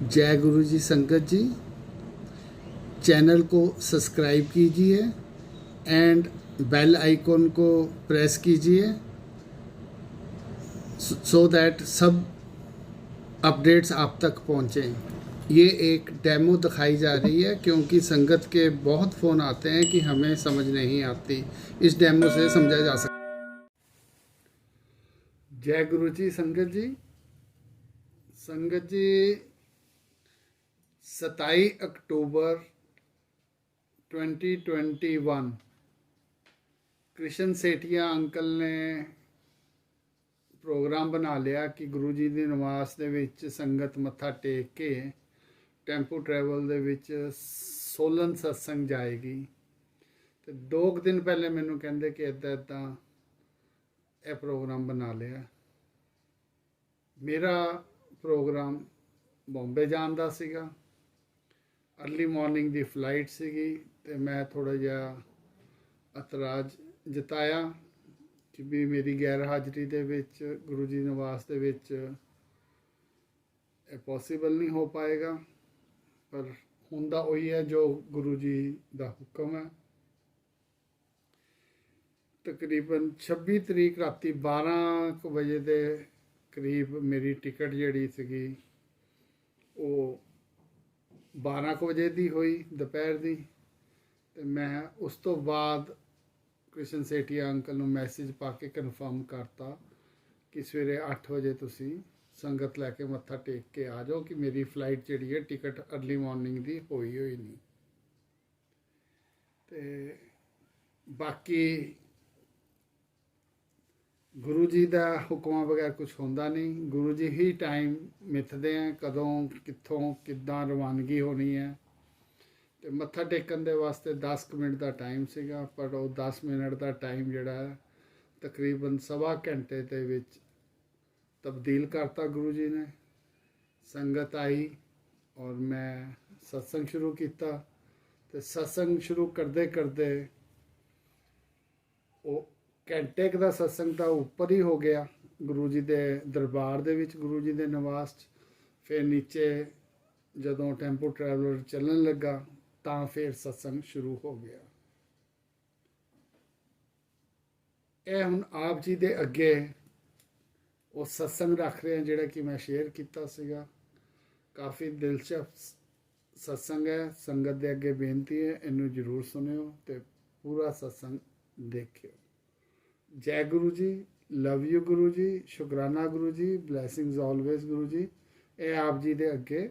जय गुरु जी संगत जी, चैनल को सब्सक्राइब कीजिए एंड बेल आइकॉन को प्रेस कीजिए सो दैट सब अपडेट्स आप तक पहुँचें। ये एक डेमो दिखाई जा रही है क्योंकि संगत के बहुत फ़ोन आते हैं कि हमें समझ नहीं आती। इस डेमो से समझा जा सकता। जय गुरु जी संगत जी। संगत जी 27 अक्टूबर 2021 कृष्ण सेठिया अंकल ने प्रोग्राम बना लिया कि गुरु जी ਦੇ ਨਿਵਾਸ ਦੇ ਵਿੱਚ ਸੰਗਤ ਮੱਥਾ ਟੇਕ ਕੇ ਟੈਂਪੂ ਟਰੈਵਲ ਦੇ ਵਿੱਚ ਸੋਲਨ ਸਤਸੰਗ ਜਾਏਗੀ। ਤੇ 2 ਦਿਨ ਪਹਿਲੇ ਮੈਨੂੰ ਕਹਿੰਦੇ ਕਿ ਇਦਾਂ ਇਹ ਪ੍ਰੋਗਰਾਮ ਬਣਾ ਲਿਆ। ਮੇਰਾ ਪ੍ਰੋਗਰਾਮ ਬੰਬੇ ਜਾਣ ਦਾ ਸੀਗਾ। अर्ली मॉर्निंग ਦੀ ਫਲਾਈਟ ਸੀਗੀ ਤੇ ਮੈਂ ਥੋੜਾ ਜਿਹਾ ਇਤਰਾਜ਼ ਜਤਾਇਆ ਕਿ ਵੀ ਮੇਰੀ ਗੈਰ ਹਾਜ਼ਰੀ ਦੇ ਵਿੱਚ ਗੁਰੂ ਜੀ ਨਿਵਾਸ ਦੇ ਵਿੱਚ ਇਹ ਪੋਸੀਬਲ ਨਹੀਂ ਹੋ ਪਾਏਗਾ, ਪਰ ਹੁੰਦਾ ਉਹੀ ਹੈ ਜੋ ਗੁਰੂ ਜੀ ਦਾ ਹੁਕਮ ਹੈ। ਤਕਰੀਬਨ 26 ਤਰੀਕ ਰਾਤੀ 12 ਵਜੇ ਦੇ ਕਰੀਬ ਮੇਰੀ ਟਿਕਟ ਜਿਹੜੀ ਸੀਗੀ ਉਹ 12 ਵਜੇ ਦੀ ਹੋਈ ਦੁਪਹਿਰ ਦੀ। ਤੇ ਮੈਂ ਉਸ ਤੋਂ ਬਾਅਦ ਕ੍ਰਿਸ਼ਨ ਸੇਠੀਆ ਅੰਕਲ ਨੂੰ ਮੈਸੇਜ ਪਾ ਕੇ ਕਨਫਰਮ ਕਰਤਾ ਕਿ ਸਵੇਰੇ 8 ਵਜੇ ਤੁਸੀਂ ਸੰਗਤ ਲੈ ਕੇ ਮੱਥਾ ਟੇਕ ਕੇ ਆ ਜਾਓ ਕਿ ਮੇਰੀ ਫਲਾਈਟ ਜਿਹੜੀ ਹੈ ਟਿਕਟ अर्ਲੀ ਮਾਰਨਿੰਗ ਦੀ ਹੋਈ ਨਹੀਂ। ਤੇ ਬਾਕੀ ਗੁਰੂ ਜੀ ਦਾ ਹੁਕਮਾਂ ਬਗੈਰ ਕੁਝ ਹੁੰਦਾ ਨਹੀਂ। ਗੁਰੂ ਜੀ ਹੀ ਟਾਈਮ ਮਿੱਥਦੇ ਆ ਕਦੋਂ ਕਿੱਥੋਂ ਕਿੱਦਾਂ ਰਵਾਨਗੀ ਹੋਣੀ ਹੈ। ਤੇ ਮੱਥਾ ਟੇਕਣ ਦੇ ਵਾਸਤੇ 10 ਮਿੰਟ ਦਾ ਟਾਈਮ ਸੀਗਾ, ਪਰ ਉਹ 10 ਮਿੰਟ ਦਾ ਟਾਈਮ ਜਿਹੜਾ ਤਕਰੀਬਨ ਸਵਾ ਘੰਟੇ ਦੇ ਵਿੱਚ ਤਬਦੀਲ ਕਰਤਾ ਗੁਰੂ ਜੀ ਨੇ। ਸੰਗਤ ਆਈ ਔਰ ਮੈਂ ਸਤਸੰਗ ਸ਼ੁਰੂ ਕੀਤਾ ਤੇ ਸਤਸੰਗ ਸ਼ੁਰੂ ਕਰਦੇ ਕਰਦੇ ਉਹ ਘੰਟੇ ਦਾ ਸਤਸੰਗ ਤਾਂ ਉੱਪਰ ਹੀ ਹੋ ਗਿਆ ਗੁਰੂ ਜੀ ਦੇ ਦਰਬਾਰ ਦੇ ਵਿੱਚ, ਗੁਰੂ ਜੀ ਦੇ ਨਿਵਾਸ 'ਚ। ਫਿਰ ਨੀਚੇ ਜਦੋਂ ਟੈਂਪੂ ਟਰੈਵਲਰ ਚੱਲਣ ਲੱਗਾ ਤਾਂ ਫਿਰ ਸਤਸੰਗ ਸ਼ੁਰੂ ਹੋ ਗਿਆ। ਇਹ ਹੁਣ ਆਪ ਜੀ ਦੇ ਅੱਗੇ ਉਹ ਸਤਸੰਗ ਰੱਖ ਰਹੇ ਹਾਂ ਜਿਹੜਾ ਕਿ ਮੈਂ ਸ਼ੇਅਰ ਕੀਤਾ ਸੀਗਾ। ਕਾਫੀ ਦਿਲਚਸਪ ਸਤਸੰਗ ਹੈ। ਸੰਗਤ ਦੇ ਅੱਗੇ ਬੇਨਤੀ ਹੈ ਇਹਨੂੰ ਜ਼ਰੂਰ ਸੁਣਿਓ ਤੇ ਪੂਰਾ ਸਤਸੰਗ ਦੇਖਿਓ। जय गुरु जी, लव यू गुरु जी, शुकराना गुरु जी, ब्लैसिंग्स ऑलवेज गुरु जी। ये आप जी दे अगे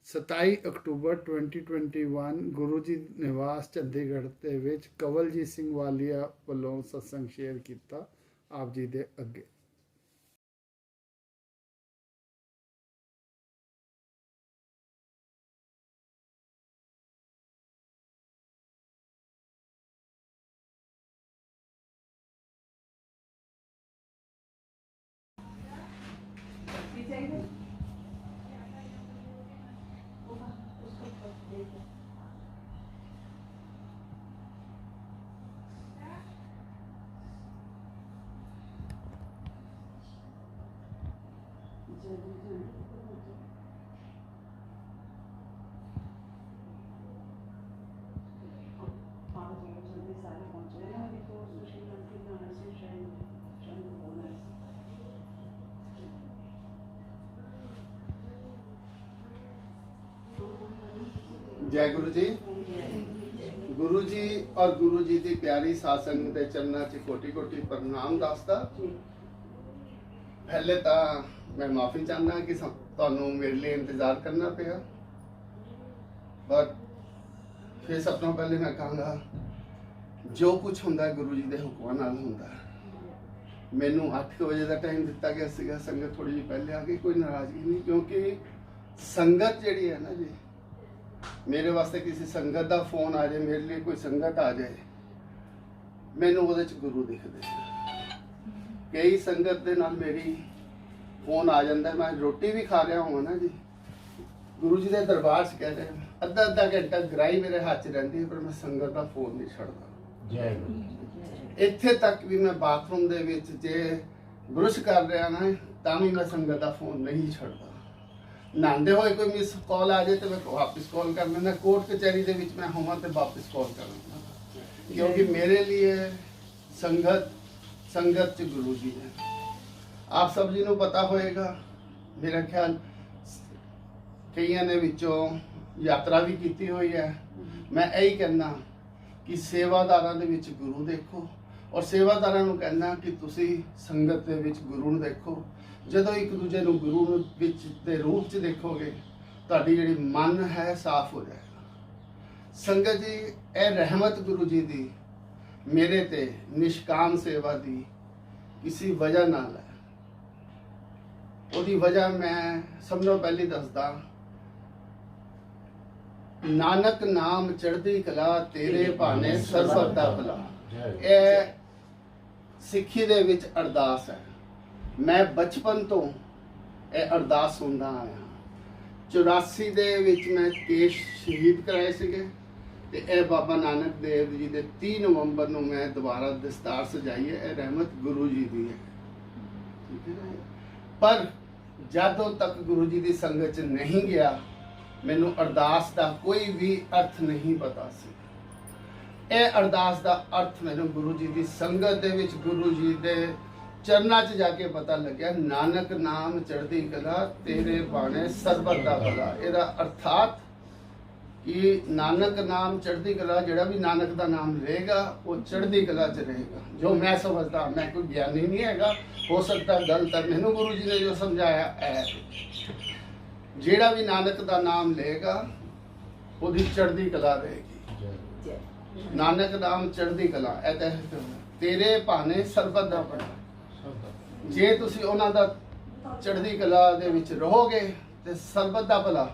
27 अक्टूबर 2021 गुरु जी निवास चंडीगढ़ के विच कवलजीत सिंह वालिया वालों सत्संग शेयर किया आप जी दे अगे। जय गुरु जी। गुरु जी और गुरु जी की प्यारी सासंग के चरणों च कोटि कोटि प्रणाम दसदा। पहले तो मैं माफ़ी चाहना कि तुहानू मेरे लिए इंतज़ार करना पिया, पर फिर सब तो पहले मैं कहूँगा जो कुछ होंदा गुरु जी के हुक्मां नाल होंदा। मैनू 8 बजे का टाइम दिता गया सीगा, संगत थोड़ी जी पहले आ गई, कोई नाराज़गी नहीं, क्योंकि संगत जिहड़ी है ना जी, मेरे वास्ते किसी संगत का फोन आ जाए, मेरे लिए कोई संगत आ जाए, मैनू उहदे च गुरु दिखदे। कई संगत दे नाल मेरी फोन आ जाता, मैं रोटी भी खा रहा हूँ ना जी, गुरु जी के दरबार से कह रहे हैं अद्धा घंटा ग्राही मेरे हाथ च रहिंदी है, पर मैं संगत का फोन नहीं छड्डदा। जय गुरु। इत्थे तक भी मैं बाथरूम दे विच जे ब्रश कर रहा ना तां भी मैं संगत का फोन नहीं छड्डदा। नहाते हुए कोई मिस कॉल आ जाए तो मैं वापस कॉल कर लेना, कोर्ट कचहरी ਦੇ ਵਿੱਚ मैं होवां तो वापस कॉल कर लेना, क्योंकि मेरे लिए संगत संगत च गुरु जी है। आप सब जी ਨੂੰ पता होएगा, मेरा ख्याल ਕਈਆਂ ਨੇ ਵਿੱਚੋਂ ਯਾਤਰਾ ਵੀ ਕੀਤੀ ਹੋਈ ਹੈ। ਮੈਂ ਇਹੀ ਕਹਿੰਦਾ ਕਿ ਸੇਵਾਦਾਰਾਂ ਦੇ ਵਿੱਚ ਗੁਰੂ ਦੇਖੋ, ਔਰ ਸੇਵਾਦਾਰਾਂ ਨੂੰ ਕਹਿੰਦਾ ਕਿ ਤੁਸੀਂ ਸੰਗਤ ਦੇ ਵਿੱਚ ਗੁਰੂ ਨੂੰ ਦੇਖੋ। ਜਦੋਂ ਇੱਕ ਦੂਜੇ ਨੂੰ ਗੁਰੂ ਵਿੱਚ ਦੇ ਰੂਪ 'ਚ ਦੇਖੋਗੇ, ਤੁਹਾਡੀ ਜਿਹੜੀ ਮਨ ਹੈ ਸਾਫ਼ ਹੋ ਜਾਏਗਾ। ਸੰਗਤ ਜੀ, ਇਹ ਰਹਿਮਤ ਗੁਰੂ ਜੀ ਦੀ ਮੇਰੇ ਤੇ ਨਿਸ਼ਕਾਮ ਸੇਵਾ ਦੀ ਕਿਸੇ ਵਜ੍ਹਾ ਨਾਲ ਹੈ। ਉਹਦੀ ਵਜ੍ਹਾ ਮੈਂ ਸਭ ਤੋਂ ਪਹਿਲੀ ਦੱਸਦਾ, ਨਾਨਕ ਨਾਮ ਚੜ੍ਹਦੀ ਕਲਾ ਤੇਰੇ ਭਾਣੇ ਸਰਬਤ ਦਾ ਭਲਾ। ਇਹ ਸਿੱਖੀ ਦੇ ਵਿੱਚ ਅਰਦਾਸ ਹੈ। ਮੈਂ ਬਚਪਨ ਤੋਂ ਇਹ ਅਰਦਾਸ ਸੁਣਦਾ ਆਇਆ। 84 ਦੇ ਵਿੱਚ ਮੈਂ ਕੇਸ ਸ਼ਹੀਦ ਕਰਾਏ ਸੀਗੇ ਤੇ ਇਹ ਬਾਬਾ ਨਾਨਕ ਦੇਵ ਜੀ ਦੇ 30 ਨਵੰਬਰ ਨੂੰ ਮੈਂ ਦੁਬਾਰਾ ਦਸਤਾਰ ਸਜਾਈ ਹੈ। ਇਹ ਰਹਿਮਤ ਗੁਰੂ ਜੀ ਦੀ ਹੈ, ਠੀਕ ਹੈ ਨਾ। ਪਰ ਜਦੋਂ ਤੱਕ ਗੁਰੂ ਜੀ ਦੀ ਸੰਗਤ 'ਚ ਨਹੀਂ ਗਿਆ, ਮੈਨੂੰ ਅਰਦਾਸ ਦਾ ਕੋਈ ਵੀ ਅਰਥ ਨਹੀਂ ਪਤਾ ਸੀ। ਇਹ ਅਰਦਾਸ ਦਾ ਅਰਥ ਮੈਨੂੰ ਗੁਰੂ ਜੀ ਦੀ ਸੰਗਤ ਦੇ ਵਿੱਚ, ਗੁਰੂ ਜੀ ਦੇ ਚਰਨਾਂ 'ਚ ਜਾ ਕੇ ਪਤਾ ਲੱਗਿਆ। ਨਾਨਕ ਨਾਮ ਚੜ੍ਹਦੀ ਕਲਾ ਤੇਰੇ ਬਾਣੇ ਸਰਬਤ ਦਾ ਭਲਾ। ਇਹਦਾ ਅਰਥਾਤ ਕਿ ਨਾਨਕ ਨਾਮ ਚੜ੍ਹਦੀ ਕਲਾ, ਜਿਹੜਾ ਵੀ ਨਾਨਕ ਦਾ ਨਾਮ ਲਏਗਾ ਉਹ ਚੜ੍ਹਦੀ ਕਲਾ 'ਚ ਰਹੇਗਾ। ਜੋ ਮੈਂ ਸਮਝਦਾ, ਮੈਂ ਕੋਈ ਗਿਆਨੀ ਨਹੀਂ ਹੈਗਾ, ਹੋ ਸਕਦਾ ਗਲਤ ਹੈ, ਮੈਨੂੰ ਗੁਰੂ ਜੀ ਨੇ ਜੋ ਸਮਝਾਇਆ ਹੈ, ਜਿਹੜਾ ਵੀ ਨਾਨਕ ਦਾ ਨਾਮ ਲਏਗਾ ਉਹਦੀ ਚੜ੍ਹਦੀ ਕਲਾ ਰਹੇਗੀ। ਨਾਨਕ ਨਾਮ ਚੜ੍ਹਦੀ ਕਲਾ, ਇਹ ਤਾਂ ਤੇਰੇ ਭਾਣੇ ਸਰਬਤ ਦਾ ਭਲਾ। ਜੇ ਤੁਸੀਂ ਉਹਨਾਂ ਦਾ ਚੜ੍ਹਦੀ ਕਲਾ ਦੇ ਵਿੱਚ ਰਹੋਗੇ ਤੇ ਸਰਬਤ ਦਾ ਭਲਾ।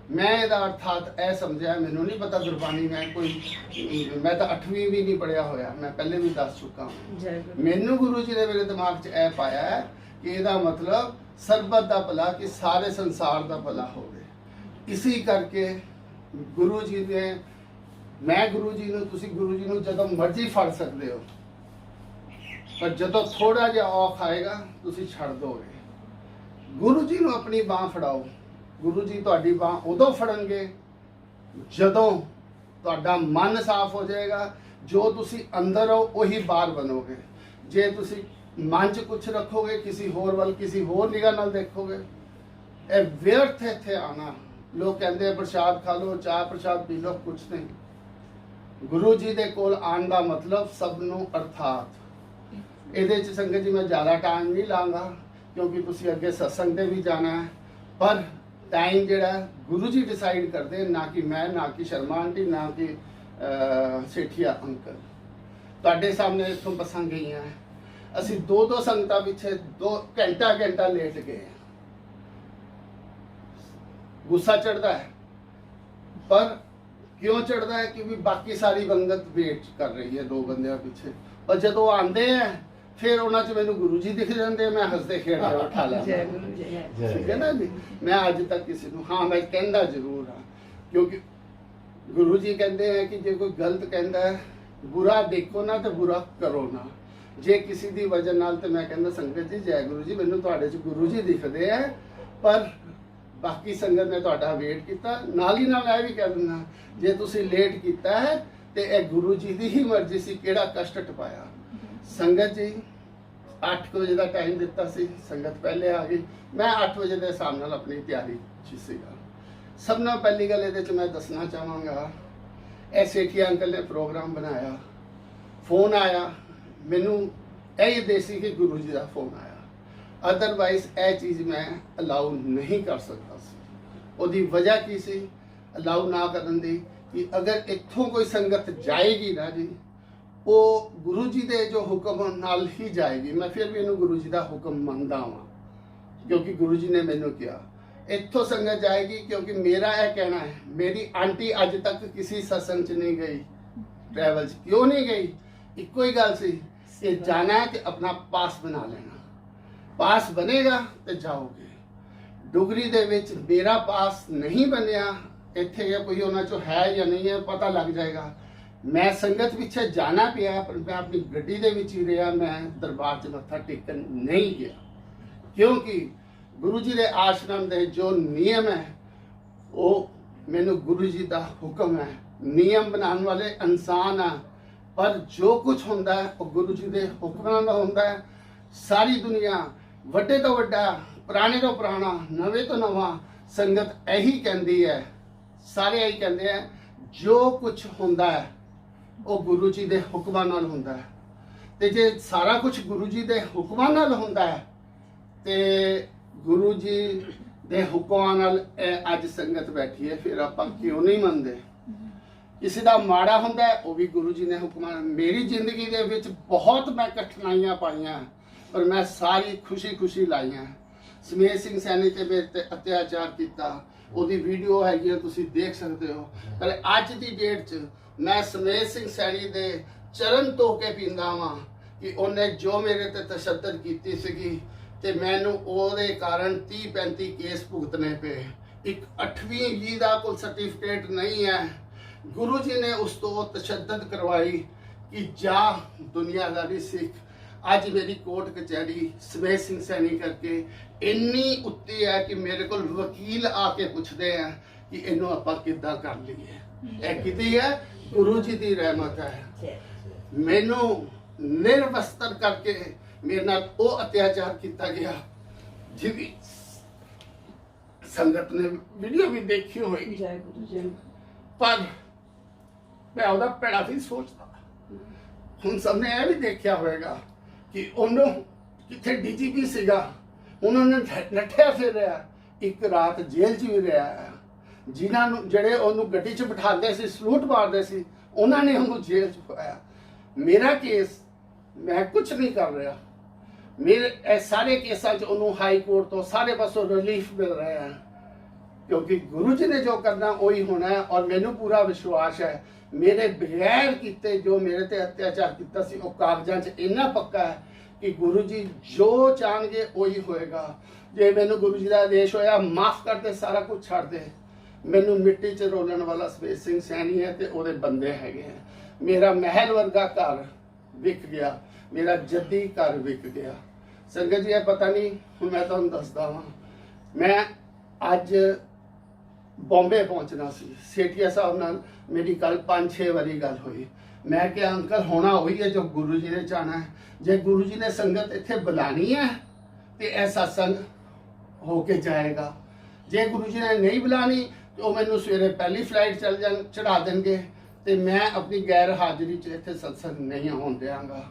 ਮੈਂ ਇਹਦਾ ਅਰਥਾਤ ਇਹ ਸਮਝਿਆ, ਮੈਨੂੰ ਨਹੀਂ ਪਤਾ ਗੁਰਬਾਣੀ, ਮੈਂ ਤਾਂ 8ਵੀਂ ਵੀ ਨਹੀਂ ਪੜ੍ਹਿਆ ਹੋਇਆ, ਮੈਂ ਪਹਿਲੇ ਵੀ ਦੱਸ ਚੁੱਕਾ ਹਾਂ। ਮੈਨੂੰ ਗੁਰੂ ਜੀ ਨੇ ਮੇਰੇ ਦਿਮਾਗ 'ਚ ਇਹ ਪਾਇਆ ਹੈ ਕਿ ਇਹਦਾ ਮਤਲਬ ਸਰਬਤ ਦਾ ਭਲਾ, ਕਿ ਸਾਰੇ ਸੰਸਾਰ ਦਾ ਭਲਾ ਹੋਵੇ। ਇਸੇ ਕਰਕੇ ਗੁਰੂ ਜੀ ਨੇ, ਮੈਂ ਗੁਰੂ ਜੀ ਨੂੰ, ਤੁਸੀਂ ਗੁਰੂ ਜੀ ਨੂੰ ਜਦੋਂ ਮਰਜ਼ੀ ਫੜ ਸਕਦੇ ਹੋ, ਪਰ ਜਦੋਂ ਥੋੜਾ ਜਿਹਾ ਔਖ ਆਏਗਾ ਤੁਸੀਂ ਛੱਡ ਦੋਗੇ। ਗੁਰੂ ਜੀ ਨੂੰ ਆਪਣੀ ਬਾਹ ਫੜਾਓ। ਗੁਰੂ ਜੀ ਤੁਹਾਡੀ ਬਾਹ ਉਦੋਂ ਫੜਨਗੇ ਜਦੋਂ ਤੁਹਾਡਾ ਮਨ ਸਾਫ਼ ਹੋ ਜਾਏਗਾ। ਜੋ ਤੁਸੀਂ ਅੰਦਰ ਹੋ ਉਹੀ ਬਾਹਰ ਬਣੋਗੇ। ਜੇ ਤੁਸੀਂ ਮਨ 'ਚ ਕੁਝ ਰੱਖੋਗੇ, ਕਿਸੇ ਹੋਰ ਵੱਲ, ਕਿਸੇ ਹੋਰ ਨਿਗਾਹ ਨਾਲ ਦੇਖੋਗੇ, ਇਹ ਵਿਅਰਥ ਇੱਥੇ ਆਣਾ। ਲੋਕ ਕਹਿੰਦੇ ਪ੍ਰਸ਼ਾਦ ਖਾ ਲਓ, ਚਾਹ ਪ੍ਰਸ਼ਾਦ ਪੀ ਲਓ, ਕੁਝ ਨਹੀਂ। ਗੁਰੂ ਜੀ ਦੇ ਕੋਲ ਆਉਣ ਦਾ ਮਤਲਬ ਸਭ ਨੂੰ ਅਰਥਾਤ। ਇਹਦੇ 'ਚ ਸੰਗਤ ਜੀ ਮੈਂ ਜ਼ਿਆਦਾ ਟਾਈਮ ਨਹੀਂ ਲਾਂਗਾ, ਕਿਉਂਕਿ ਤੁਸੀਂ ਅੱਗੇ ਸਤਸੰਗ ਦੇ ਵੀ ਜਾਣਾ ਹੈ। ਪਰ ਟਾਈਮ ਜਿਹੜਾ ਗੁਰੂ ਜੀ ਡਿਸਾਈਡ ਕਰਦੇ, ਨਾ ਕਿ ਮੈਂ, ਨਾ ਕਿ ਸ਼ਰਮਾ ਆਂਟੀ, ਨਾ ਕਿ ਸੇਠੀਆ ਅੰਕਲ। ਤੁਹਾਡੇ ਸਾਹਮਣੇ ਇੱਥੋਂ ਬੱਸਾਂ ਗਈਆਂ, ਅਸੀਂ 2-2 ਸੰਗਤਾਂ ਪਿੱਛੇ 2 ਘੰਟਾ ਲੇਟ ਗਏ। ਗੁੱਸਾ ਚੜਦਾ ਹੈ, ਪਰ ਕਿਉਂ ਚੜਦਾ ਹੈ? ਕਿਉਂਕਿ ਬਾਕੀ ਸਾਰੀ ਬੰਗਤ ਵੇਟ ਕਰ ਰਹੀ ਹੈ 2 ਬੰਦਿਆਂ ਪਿੱਛੇ। ਪਰ ਜਦੋਂ ਆਉਂਦੇ ਆ ਫਿਰ ਉਹਨਾਂ 'ਚ ਮੈਨੂੰ ਗੁਰੂ ਜੀ ਦਿਖ ਜਾਂਦੇ, ਮੈਂ ਹੱਸਦੇ ਖੇਡਦੇ ਉਠਾ ਲੈਂਦਾ। ਠੀਕ ਹੈ ਨਾ ਜੀ। ਮੈਂ ਅੱਜ ਤੱਕ ਕਿਸੇ ਨੂੰ, ਹਾਂ ਮੈਂ ਕਹਿੰਦਾ ਜ਼ਰੂਰ ਹਾਂ, ਕਿਉਂਕਿ ਗੁਰੂ ਜੀ ਕਹਿੰਦੇ ਹੈ ਕਿ ਜੇ ਕੋਈ ਗਲਤ ਕਹਿੰਦਾ ਹੈ, ਬੁਰਾ ਦੇਖੋ ਨਾ ਤੇ ਬੁਰਾ ਕਰੋ ਨਾ। ਜੇ ਕਿਸੇ ਦੀ ਵਜ੍ਹਾ ਨਾਲ, ਤੇ ਮੈਂ ਕਹਿੰਦਾ ਸੰਗਤ ਜੀ ਜੈ ਗੁਰੂ ਜੀ, ਮੈਨੂੰ ਤੁਹਾਡੇ 'ਚ ਗੁਰੂ ਜੀ ਦਿਖਦੇ ਹੈ, ਪਰ ਬਾਕੀ ਸੰਗਤ ਨੇ ਤੁਹਾਡਾ ਵੇਟ ਕੀਤਾ। ਨਾਲ ਹੀ ਨਾਲ ਇਹ ਵੀ ਕਹਿ ਦਿੰਦਾ, ਜੇ ਤੁਸੀਂ ਲੇਟ ਕੀਤਾ ਹੈ ਤੇ ਇਹ ਗੁਰੂ ਜੀ ਦੀ ਹੀ ਮਰਜ਼ੀ ਸੀ, ਕਿਹੜਾ ਕਸ਼ਟ ਟਪਾਇਆ। ਸੰਗਤ ਜੀ 8 ਵਜੇ ਦਾ ਟਾਈਮ ਦਿੱਤਾ ਸੀ, ਸੰਗਤ ਪਹਿਲੇ ਆ ਗਈ। ਮੈਂ 8 ਵਜੇ ਦੇ ਹਿਸਾਬ ਨਾਲ ਆਪਣੀ ਤਿਆਰੀ 'ਚ ਸੀਗਾ। ਸਭ ਨਾਲ ਪਹਿਲੀ ਗੱਲ ਇਹਦੇ 'ਚ ਮੈਂ ਦੱਸਣਾ ਚਾਹਾਂਗਾ, ਇਹ ਸੇਠੀਆ ਅੰਕਲ ਨੇ ਪ੍ਰੋਗਰਾਮ ਬਣਾਇਆ, ਫੋਨ ਆਇਆ ਮੈਨੂੰ, ਇਹ ਦੇਸੀ ਕਿ ਗੁਰੂ ਜੀ ਦਾ ਫੋਨ ਆਇਆ। ਅਦਰਵਾਈਜ਼ ਇਹ ਚੀਜ਼ ਮੈਂ ਅਲਾਉ ਨਹੀਂ ਕਰ ਸਕਦਾ ਸੀ। ਉਹਦੀ ਵਜ੍ਹਾ ਕੀ ਸੀ ਅਲਾਉ ਨਾ ਕਰਨ ਦੀ? ਕਿ ਅਗਰ ਇੱਥੋਂ ਕੋਈ ਸੰਗਤ ਜਾਏਗੀ ਨਾ ਜੀ, ਉਹ ਗੁਰੂ ਜੀ ਦੇ ਜੋ ਹੁਕਮ ਨਾਲ ਹੀ ਜਾਏਗੀ। ਮੈਂ ਫਿਰ ਵੀ ਇਹਨੂੰ ਗੁਰੂ ਜੀ ਦਾ ਹੁਕਮ ਮੰਨਦਾ ਹਾਂ, ਕਿਉਂਕਿ ਗੁਰੂ ਜੀ ਨੇ ਮੈਨੂੰ ਕਿਹਾ ਇੱਥੋਂ ਸੰਗਤ ਜਾਏਗੀ। ਕਿਉਂਕਿ ਮੇਰਾ ਇਹ ਕਹਿਣਾ ਹੈ, ਮੇਰੀ ਆਂਟੀ ਅੱਜ ਤੱਕ ਕਿਸੇ ਸਤਸੰਗ 'ਚ ਨਹੀਂ ਗਈ, ਟਰੈਵਲ 'ਚ ਕਿਉਂ ਨਹੀਂ ਗਈ? ਇੱਕੋ ਹੀ ਗੱਲ ਸੀ ਕਿ ਜਾਣਾ ਹੈ ਤੇ ਆਪਣਾ ਪਾਸ ਬਣਾ ਲੈਣਾ। ਪਾਸ ਬਣੇਗਾ ਤੇ ਜਾਓਗੇ। ਡੁਗਰੀ ਦੇ ਵਿੱਚ ਮੇਰਾ ਪਾਸ ਨਹੀਂ ਬਣਿਆ, ਇੱਥੇ ਜਾਂ ਕੋਈ ਉਹਨਾਂ 'ਚੋਂ ਹੈ ਜਾਂ ਨਹੀਂ ਹੈ ਪਤਾ ਲੱਗ ਜਾਏਗਾ। ਮੈਂ ਸੰਗਤ ਪਿੱਛੇ ਜਾਣਾ ਪਿਆ, ਪਰ ਮੈਂ ਆਪਣੀ ਗੱਡੀ ਦੇ ਵਿੱਚ ਹੀ ਰਿਹਾ। ਮੈਂ ਦਰਬਾਰ 'ਚ ਮੱਥਾ ਟੇਕਣ ਨਹੀਂ ਗਿਆ, ਕਿਉਂਕਿ गुरु जी के आश्रम के जो नियम है वो मैनू गुरु जी का हुक्म है। नियम बनाने वाले इंसान है, पर जो कुछ होंदा है वो गुरु जी के हुक्मां दा होंदा है। सारी दुनिया वड्डे तो वड्डा, पुराने तो पुराना, नवे तो नवा संगत यही कहती है, सारे यही कहते हैं जो कुछ होंदा है वो गुरु जी के हुक्मां नाल होंदा है। ते जे सारा कुछ गुरु जी के हुक्मां नाल होंदा है ते गुरु जी दे हुक्मां नाल अज संगत बैठी है, फिर आपां क्यों नहीं मनदे। किसी का माड़ा होंदा है वो भी गुरु जी ने हुक्मां। मेरी जिंदगी दे विच बहुत मैं कठिनाइयां पाईयां, पर मैं सारी खुशी खुशी लाईयां। समੇਤ ਸਿੰਘ सैनी ते मेरे ते अत्याचार किया, ਉਹਦੀ वीडियो हैगी तुसीं देख सकते हो। पर अज की डेट च मैं समੇਤ ਸਿੰਘ सैनी दे चरण धो के पींदा वां कि उन्हें जो मेरे ते तशद्दद कीती सीगी ते मैनू ਉਹਦੇ कारण 30-35 केस भुगतने पे। एक 8वीं जी का कोई सर्टिफिकेट नहीं है। गुरु जी ने उस तो तशद्दद करवाई कि जा दुनियादारी सीख। अज मेरी कोर्ट कचहरी ਸਮੇਤ ਸਿੰਘ सैनी करके इन्नी उत्ती है कि मेरे को वकील आके पूछते हैं कि इनू आप किदा कर लीए। की है गुरु जी की रहमत है। मैनू निर्वस्त्र करके मेरे नाल वो अत्याचार किया गया जिहदी संगत ने वीडियो भी देखी होगी, पर मैं ਉਹਦਾ ਭੈੜਾ भी सोचता। ਹੁਣ ਸਭ ਨੇ ਇਹ भी देखा होगा कि ਉਹਨੂੰ किथे DGP ਸੀਗਾ, उन्होंने नठिया फिर रहा, एक रात जेल च भी रहा है। जिन्होंने जड़े उन्होंने गड्डी च बिठाते सी, सलूट मारते सी, उन्होंने उन्होंने जेल च पाया। मेरा केस मैं कुछ नहीं कर रहा, मेरे सारे केसा च उन्होंने हाई कोर्ट तो सारे पासों रिलीफ मिल रहा है, क्योंकि गुरु जी ने जो करना वही होना है। और मैनू पूरा विश्वास है मेरे बगैर किते जो मेरे ते अत्याचार किया सी वो कागजां च इन्ना पक्का है कि गुरु जी जो चाहणगे वही होएगा। जे मैनू गुरु जी का आदेश होया माफ कर दे, सारा कुछ छड़ दे। मैनू मिट्टी च रोलण वाला ਸਮੇਤ ਸਿੰਘ सैनी है ते ओदे बंदे हैगे हैं। मेरा महल वर्गा घर विक गया, मेरा जद्दी घर विक गया। संगत जी पता नहीं हुण मैं तुहानूं दसदा वां, मैं अज बॉम्बे पहुंचना सी। सेठिया साहब नाल मेरी कल 5-6 वारी गल हुई। मैं क्या अंकल होना वही है जो गुरु जी ने चाहना है। जे गुरु जी ने संगत इत्थे बुलानी है तो यह सत्संग होके जाएगा। जे गुरु जी ने नहीं बुलानी तो मैनू सवेरे पहली फ्लाइट चढ़ा देंगे तो मैं अपनी गैर हाजिरी च इत्थे सत्संग नहीं होने देंगा।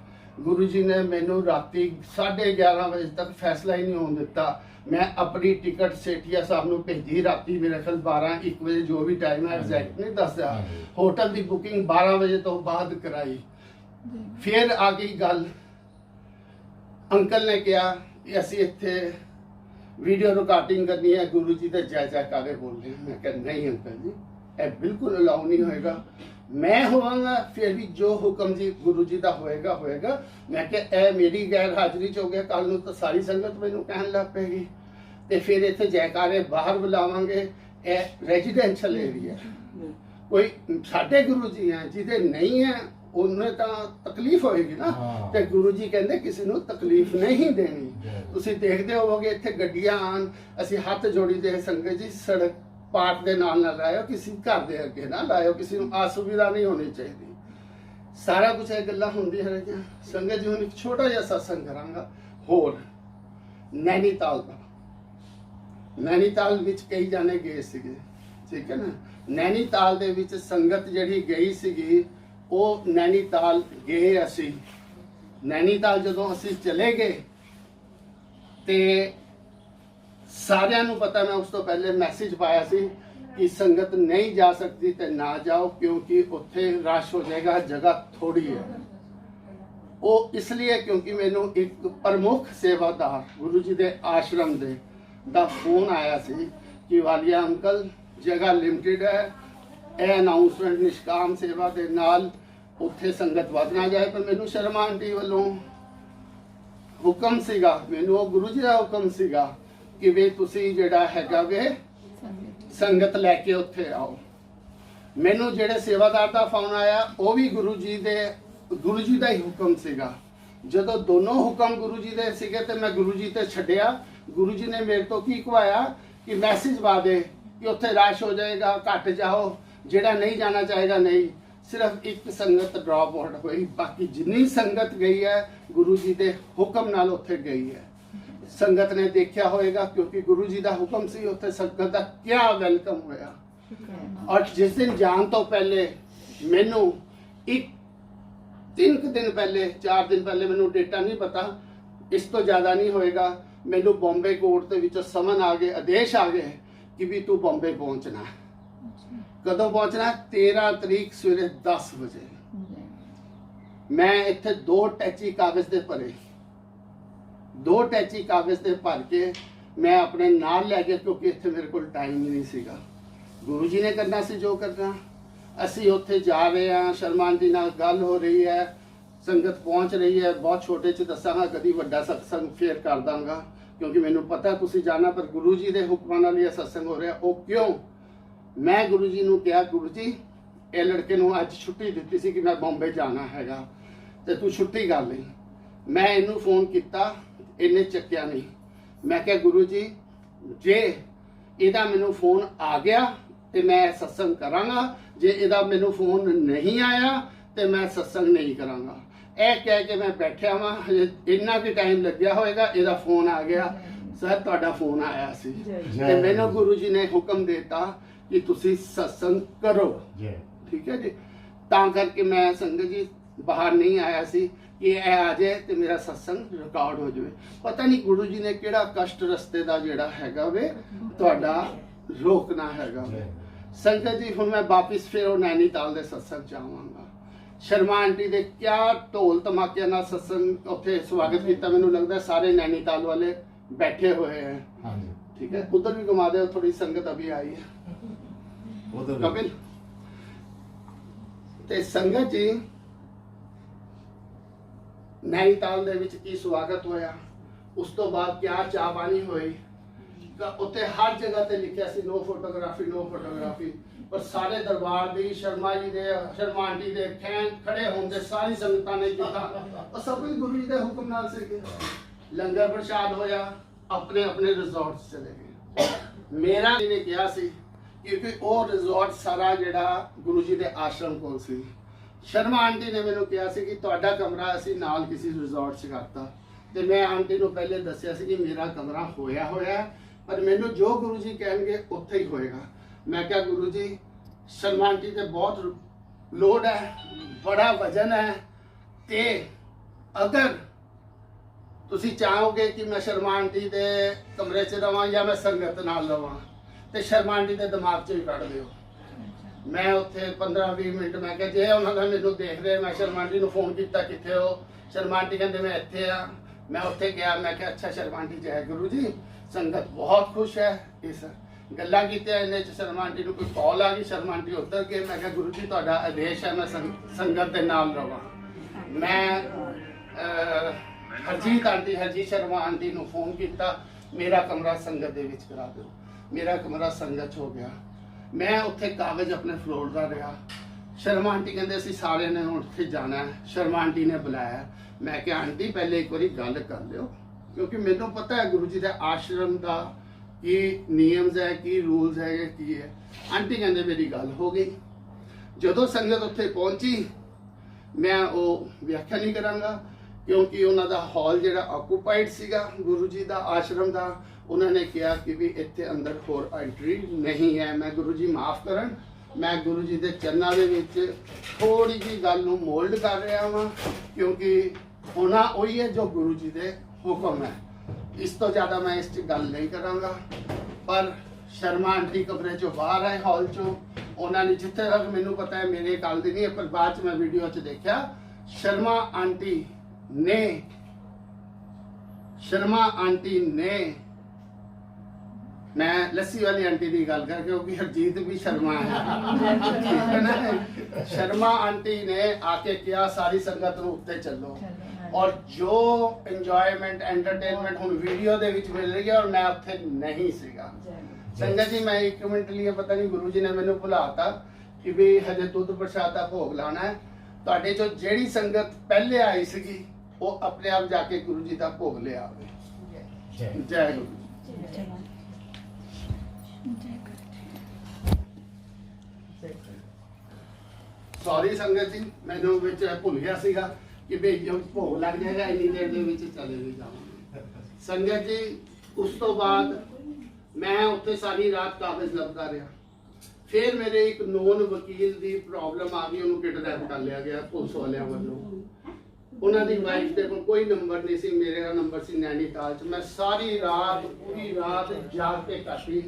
गुरु जी ने मैनू राती 11:30 बजे तक फैसला ही नहीं होने दिता। मैं अपनी टिकट सेठिया साहब नूं भेजी राती मेरे ख्याल 12-1 बजे जो भी टाइम है एग्जैक्ट नहीं दसदा। होटल की बुकिंग 12 बजे तो बाद कराई। फिर आ गई गल, अंकल ने कहा कि असी इत्थे वीडियो रिकॉर्डिंग करनी है, गुरु जी के जय जयकारे बोलने। मैं कहा नहीं अंकल जी यह बिल्कुल अलाउ नहीं होएगा। मैं होवांगा फिर भी जो हुक्म जी गुरु जी का होएगा होएगा। मैं क्या ए मेरी गैर हाजिरी च हो गया, कल नूं तो सारी संगत मैनू कहन लग पेगी तो फिर इत्थे जयकारे बाहर बुलावांगे। ए रेजिडेंशियल एरिया, कोई साडे गुरु जी हैं जिहदे नहीं है उन्हें तो तकलीफ होएगी ना। तो गुरु जी कहते किसी को तकलीफ नहीं देनी। तुसीं देखते होवोगे इत्थे गड्डियां आन, असीं हत्थ जोड़ी दे संगत जी सड़क पार्ट के नाल ना लाओ, किसी घर के अगे ना लाओ, किसी को असुविधा नहीं होनी चाहिए। सारा कुछ ये गल्लां हुंदियां रहियां। संगत जी हुण एक छोटा जिहा सत्संग करांगा होर नैनीताल दा। नैनीताल विच कई जाने गए सीगे, ठीक है ना। नैनीताल दे विच संगत जिहड़ी गई सीगी ਉਹ नैनीताल गए। असी नैनीताल जदों असी चले गए तो सारिਆਂ ਨੂੰ पता, मैं उस तो पहले मैसेज पाया सी कि संगत नहीं जा सकती तो ना जाओ क्योंकि उत्थे रश हो जाएगा, जगह थोड़ी है। वो इसलिए क्योंकि मैनू एक प्रमुख सेवादार गुरु जी के आश्रम दे दा फोन आया सी कि वालिया अंकल जगह लिमिटेड है, ਇਹ ਅਨਾਉਂਸਮੈਂਟ ਨਿਸ਼ਕਾਮ सेवा के नाल उत्थे संगत वध ना जाए। पर मैनू शर्मा आंटी वालों हुक्म सीगा, मैनू गुरु जी का हुक्म सीगा कि वे तुसी जिहड़ा हैगा वे संगत लैके उत्थे आओ। मैनू जिहड़े सेवादार का फोन आया वो भी गुरु जी का ही हुक्म सीगा। जदों दोनों हुक्म गुरु जी दे सीगे ते मैं गुरु जी ते छड्डिया गुरु जी ने मेरे तो की कहवाया कि मैसेज पा दे कि उत्थे रश हो जाएगा, घट जाओ, जेड़ा नहीं जाना चाहेगा नहीं। सिर्फ एक संगत ड्रॉप आउट हुई, बाकी जितनी संगत गई है गुरु जी के हुक्म नाल उत्थे गई है। संगत ने देखा होएगा क्योंकि गुरु जी का हुक्म सी, उत्थे संगत का क्या वेलकम होया। और जिस दिन जान तो पहले मैनू एक 3 दिन पहले 4 दिन पहले, मैनू डेटा नहीं पता, इस तो ज़्यादा नहीं होएगा, मैनू बॉम्बे कोर्ट के विचों समन आ गए, आदेश आ गए कि भी तू बॉम्बे पहुंचना है। कदों पहुंचना? 13 तरीक सवेरे 10 बजे। मैं इत्थे 2 टैची कागज दे भरे, 2 टैची कागज दे भर के मैं अपने नाल लै गया, क्योंकि इत्थे मेरे को टाइम ही नहीं सीगा। गुरु जी ने करना सी जो करना। असी उत्थे जा रहे हैं, शर्मा आंटी नाल गल हो रही है, संगत पहुंच रही है। बहुत छोटे च दसांगा, कदी वड्डा सत्संग फेर कर दांगा, क्योंकि मैनू पता तुसी जाना, पर गुरु जी के हुक्मां नाल ये सत्संग हो रहा। वो क्यों? मैं गुरु जी नूं कहा, गुरु जी ये लड़के नूं अज छुट्टी दित्ती सी कि मैं बॉम्बे जाना हैगा, ते तू छुट्टी कर लई। मैं इनू फोन किया, इन्हें चक्या नहीं। मैं क्या गुरु जी जे इहदा मैनू फोन आ गया तो मैं सत्संग करांगा, जे इहदा मैनू फोन नहीं आया तो मैं सत्संग नहीं करांगा। ए कह के मैं बैठा वा, इन्ना भी टाइम लग्या होएगा, इहदा फोन आ गया, सर तुहाडा फोन आया सी ते मैनू गुरु जी ने हुक्म देता कि तुसी सत्संग करो। ठीक है जी। तां करके मैं संगत जी बाहर नहीं आया सी कि ए आ जाए तो मेरा सत्संग रिकॉर्ड हो जाए। पता नहीं गुरु जी ने किहड़ा कष्ट रस्ते दा जिहड़ा हैगा वे तुहाडा रोकना हैगा। संगत जी हुण मैं वापिस फिर वो नैनीताल दे सत्संग जावांगा। शर्मा आंटी दे क्या ढोल धमाके नाल सत्संग उत्थे स्वागत किया। मैनूं लगदा सारे नैनीताल वाले बैठे हुए हैं। ठीक है, उधर भी घुमा दे, थोड़ी संगत अभी आई है कपिल। ते संगत जी नैनीताल दे विच की स्वागत होया, उस तो बाद क्या चाह पानी होई। उत्ते हर जगह ते लिखिया सी नो फोटोग्राफी, नो फोटोग्राफी, पर सारे दरबार दी शर्मा जी दे, शर्मा आंटी दे खड़े होंदे सारी संगतां ने किया, और सब कुछ गुरु जी दे हुक्म नाल सी। लंगर प्रसाद होया, अपने अपने रिजॉर्ट चले गए। मेरा ने कहा सी क्योंकि वो रिजॉर्ट सारा जिहड़ा गुरु जी दे आश्रम कोल सी। शर्मा आंटी ने मैनू कहा सी कि तुहाडा कमरा असी नाल किसी रिजॉर्ट च करता, ते मैं आंटी नूं पहले दस्सिया सी कि मेरा कमरा होया होया, पर मैनू जो गुरु जी कहणगे उत्थे ही होएगा। मैं क्या गुरु जी शर्मा आंटी ते बहुत लोड है, बड़ा वजन है, ते अगर तुसी चाहोगे कि मैं शर्मा आंटी दे कमरे च रवां या मैं संगत नाल रवां, ते शर्मा आंटी दे दिमाग च ही कढ दिओ। मैं उत्थे 15-20 मिनट मैं क्या जे उन्हां दा मैनू देख रहे, मैं शर्मा आंटी नूं फोन किया कित्थे हो, शर्मा आंटी कहंदे मैं इत्थे आ। मैं उत्थे गया, मैं क्या अच्छा शर्मा आंटी जय गुरु जी, संगत बहुत खुश है। इस गल्लां कीतियां इन्ने च शर्मा आंटी नूं कोई कॉल आ गई, शर्मा आंटी उतर गए। मैं क्या गुरु जी तुहाडा आदेश है मैं संगत दे नाल रवां। मैं हरजीत आंटी, हरजीत शर्मा आंटी नूं फोन किया, मेरा कमरा संगत दे विच करा दो। मेरा कमरा संगत हो गया। मैं उत्थे कागज अपने फरोलदा रहा। शर्मा आंटी कहंदे असीं सारे ने उत्थे जाना है। शर्मा आंटी ने बुलाया। मैं क्या आंटी पहले एक बारी गल कर लियो, क्योंकि मैनूं पता है गुरु जी के आश्रम का की नियम्स है, की रूल्स है, की है। आंटी कहंदे मेरी गल हो गई। जदों संगत उत्थे पहुंची, मैं वो व्याख्या नहीं करांगा क्योंकि उन्हों का हॉल जिहड़ा ऑक्यूपाइड सीगा गुरु जी का आश्रम का। उन्होंने कहा कि भी इत्थे अंदर होर एंट्री नहीं है। मैं गुरु जी माफ़ करन, मैं गुरु जी के चरणों के विच थोड़ी जी गल नूं मोल्ड कर रहा वां, क्योंकि होना वही है जो गुरु जी के हुक्म है। इस तो ज़्यादा मैं इस गल नहीं करांगा। पर शर्मा आंटी कमरे चों बाहर आए, हॉल चों। उन्होंने जिथे तक मैनूं पता है मेरे गल दी नहीं है, पर बाद मैं वीडियो च देखा शर्मा आंटी ने मैं लस्सी वाली आंटी की गल कर, क्योंकि हरजीत भी शर्मा है। शर्मा आंटी ने आके किया सारी संगत नूं उत्ते चलो, और जो इंजॉयमेंट एंटरटेनमेंट हुण वीडियो दे विच मिल रही है, और मैं उत्थे नहीं सीगा। संगत जी मैं 1 मिनट लिए पता नहीं गुरु जी ने मैनू भुलाता कि भी हजे दुध प्रसाद का भोग लाना है। तुहाडे चों जिहड़ी संगत पहले आई सीगी वो अपने आप जाके गुरु जी का भोग ले आवे। जय गुरु। सॉरी संगत जी, मैंने विच भुल गया सीगा कि भाई जो भोग लग जाएगा इन्नी देर दे विच चले भी जाऊंगा। संगत जी उस तो बाद मैं उत्थे सारी रात कागज लभदा रहा। फिर मेरे एक नोन वकील की प्रॉब्लम आ गई, उन्होंने किडनैप कर लिया गया पुलिस वालियां वालों। उन्होंने वाइफ के कोई नंबर नहीं सी, मेरा नंबर सी नैनीताल च। मैं सारी रात पूरी रात जाग के काटी,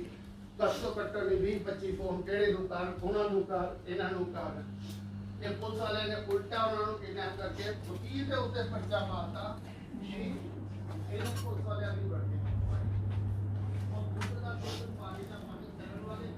कसो कट्टो ने 20-25 फोन केड़े नूं कर, उन्होंने कर, इन्होंने कर। ये पुलिस वाले ने उल्टा उन्होंने किडनैप करके वकील के उत्ते पर्चा मारता कि इन्हों पुलिस वाले अभी बढ़ गए और पुलिस का तो पानी का पानी करने वाले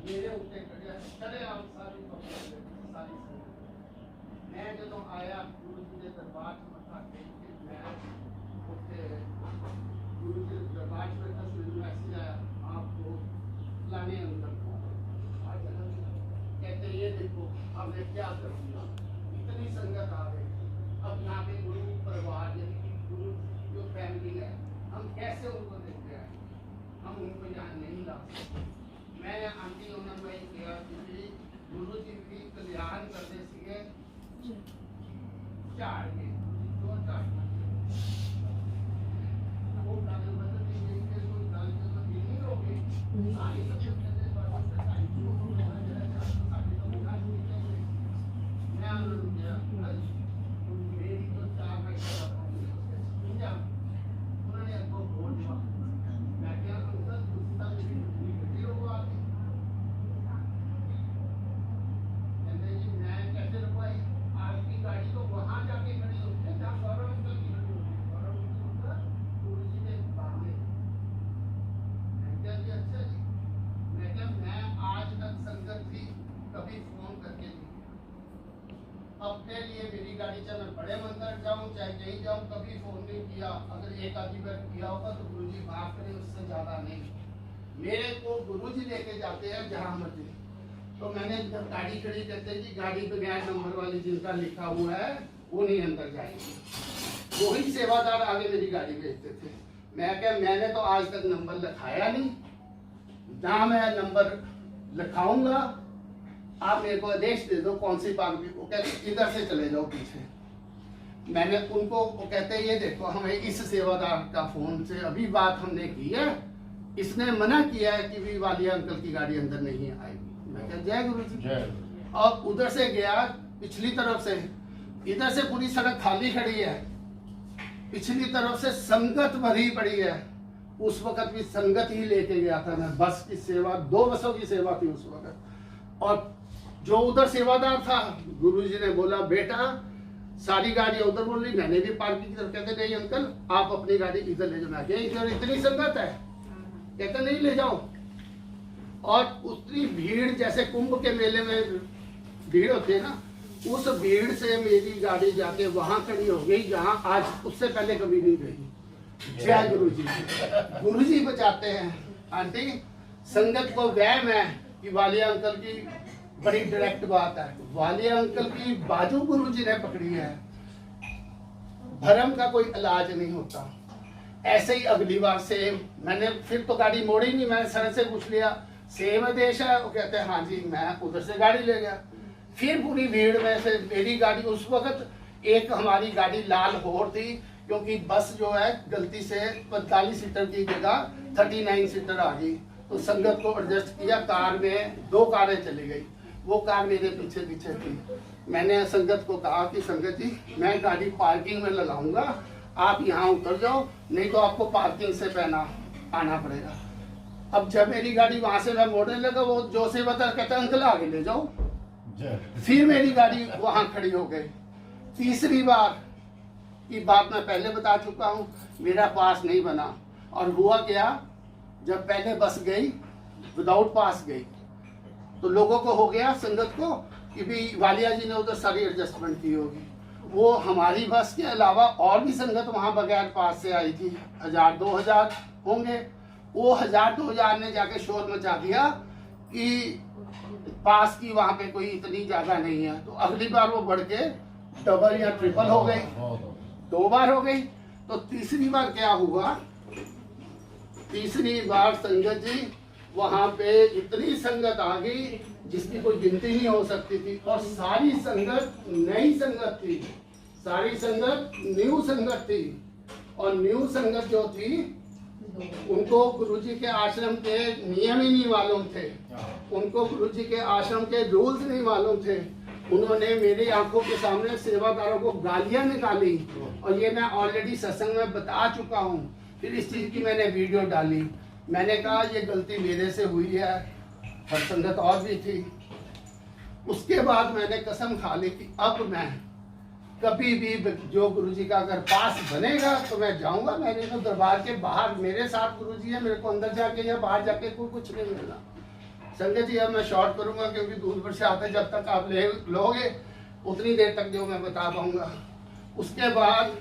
मेरे उत्ते कड़िया चले आप सारी सारी मैं जो आया गुरु जी के दरबार में मत्था टेक के मैं उत्ते गुरु जी के दरबार में बैठा सी, मैसेज आया आपको फलाने अंदर आज कहते ये देखो अब मैं क्या करूँगा, इतनी संगत आ गई। अब यहाँ पे गुरु परिवार यानी कि गुरु जो फैमिली है हम कैसे उनको देखते हैं, हम उनको यहाँ नहीं ला सकते। मैं आंटी उन्होंने वही किया कि गुरु जी भी कल्याण करते सीगे झाड़ के दो झाड़ वो कागज बदल दी गई कि कोई कागज तो नहीं होगी सारी सब कहते हैं बात से सारी को जरा सारी तो बुला दी मैं उन्होंने किया मेरी तो चार में समझा उन्होंने आपको बोल दिया मैं क्या अंदर दूसरा भी होगा गाड़ी तो वहां जाके खड़ी होती है जहाँ गौरव अंकल की खड़ी होती है। गौरव अंकल गुरु जी के सामने मैं क्या जी अच्छा जी मैं क्या मैं आज तक संगत भी कभी फोन करके नहीं अपने लिए मेरी गाड़ी चाहे मैं बड़े मंदिर जाऊं चाहे कहीं जाऊं कभी फोन नहीं किया। अगर एक आधी बार किया होगा तो गुरु जी माफ करें, उससे ज्यादा नहीं। मेरे को गुरु जी लेके जाते हैं जहाँ मर्जी। तो मैंने जब गाड़ी खड़ी करते जी गाड़ी बगैर नंबर वाली जिनका लिखा हुआ है वो नहीं अंदर जाएगी, वही सेवादार आगे मेरी गाड़ी भेजते थे। मैं क्या मैंने तो आज तक नंबर लिखाया नहीं, ना मैं नंबर लिखाऊंगा। आप मेरे को आदेश दे दो कौन सी पार्टी को, कहते इधर से चले जाओ पीछे। मैंने उनको वो कहते ये देखो हमें इस सेवादार का फोन से अभी बात हमने की है, इसने मना किया है कि भी वालिया अंकल की गाड़ी अंदर नहीं आएगी। मैं क्या जय गुरु जी। और उधर से गया पिछली तरफ से, इधर से पूरी सड़क खाली खड़ी है, पिछली तरफ से संगत भरी पड़ी है। उस वक्त भी संगत ही लेके गया था मैं, बस की सेवा 2 बसों की सेवा थी उस वक्त। और जो उधर सेवादार था गुरुजी ने बोला बेटा सारी गाड़ी उधर बोल रही, मैंने भी पार्किंग की तरफ। कहते नहीं अंकल आप अपनी गाड़ी इधर ले जाओ। इधर इतनी संगत है, कहते नहीं ले जाओ। और उतनी भीड़ जैसे कुंभ के मेले में भीड़ होती है ना, उस भीड़ से मेरी गाड़ी जाके वहां खड़ी हो गई जहां आज उससे पहले कभी नहीं गई। जय गुरु जी। गुरु जी बचाते हैं। आंटी संगत को वहम है कि वालिया अंकल की बड़ी डायरेक्ट बात है, वालिया अंकल की बाजू गुरु जी ने पकड़ी है। भरम का कोई इलाज नहीं होता। ऐसे ही अगली बार से मैंने फिर तो गाड़ी मोड़ी नहीं, मैंने सर से पूछ लिया सेम देश है। वो कहते हैं हाँ जी, मैं उधर से गाड़ी ले गया। फिर पूरी भीड़ में से मेरी गाड़ी, उस वक्त एक हमारी गाड़ी लाल होर थी, क्योंकि बस जो है गलती से 45 सीटर की जगह 39 सीटर आ गई, तो संगत को एडजस्ट किया। कार में 2 कारें चली गई, वो कार मेरे पीछे पीछे थी। मैंने संगत को कहा कि संगत जी, मैं गाड़ी पार्किंग में लगाऊंगा, आप यहाँ उतर जाओ, नहीं तो आपको पार्किंग से आना पड़ेगा। अब जब मेरी गाड़ी वहां से मैं मोड़ने लगा, वो जो से बता कहता अंकल आगे ले जाओ। फिर मेरी गाड़ी वहां खड़ी हो गई। तीसरी बार की बात मैं पहले बता चुका हूँ, मेरा पास नहीं बना। और हुआ क्या, जब पहले बस गई विदाउट पास गई, तो लोगों को हो गया संगत को कि भी वालिया जी ने उधर सारी एडजस्टमेंट की होगी। वो हमारी बस के अलावा और भी संगत वहां बगैर पास से आई थी, 1000-2000 होंगे। वो 1000-2000 ने जाके शोर मचा दिया कि पास की वहां पे कोई इतनी ज्यादा नहीं है। तो अगली बार वो बढ़ के डबल या ट्रिपल हो गई, 2 बार हो गई। तो तीसरी बार क्या हुआ, तीसरी बार संगत जी वहां पे इतनी संगत आ गई जिसकी कोई गिनती नहीं हो सकती थी, और सारी संगत नई संगत थी, सारी संगत न्यू संगत थी। और न्यू संगत जो थी उनको गुरुजी के आश्रम के नियम ही नहीं मालूम थे, उनको गुरुजी के आश्रम के रूल्स नहीं मालूम थे। उन्होंने मेरी आंखों के सामने सेवादारों को गालियां निकाली, और ये मैं ऑलरेडी सत्संग में बता चुका हूँ। फिर इस चीज की मैंने वीडियो डाली, मैंने कहा ये गलती मेरे से हुई है, हर संगत और भी थी। उसके बाद मैंने कसम खा ली कि अब मैं कभी भी जो गुरुजी का अगर पास बनेगा तो मैं जाऊंगा। मैंने तो दरबार के बाहर मेरे साथ गुरुजी है, मेरे को अंदर जाके या बाहर जाके कोई कुछ नहीं मिलना। संगत जी अब मैं शॉर्ट करूंगा, क्योंकि दूर पर से आते जब तक आप लोगे उतनी देर तक जो मैं बता पाऊंगा। उसके बाद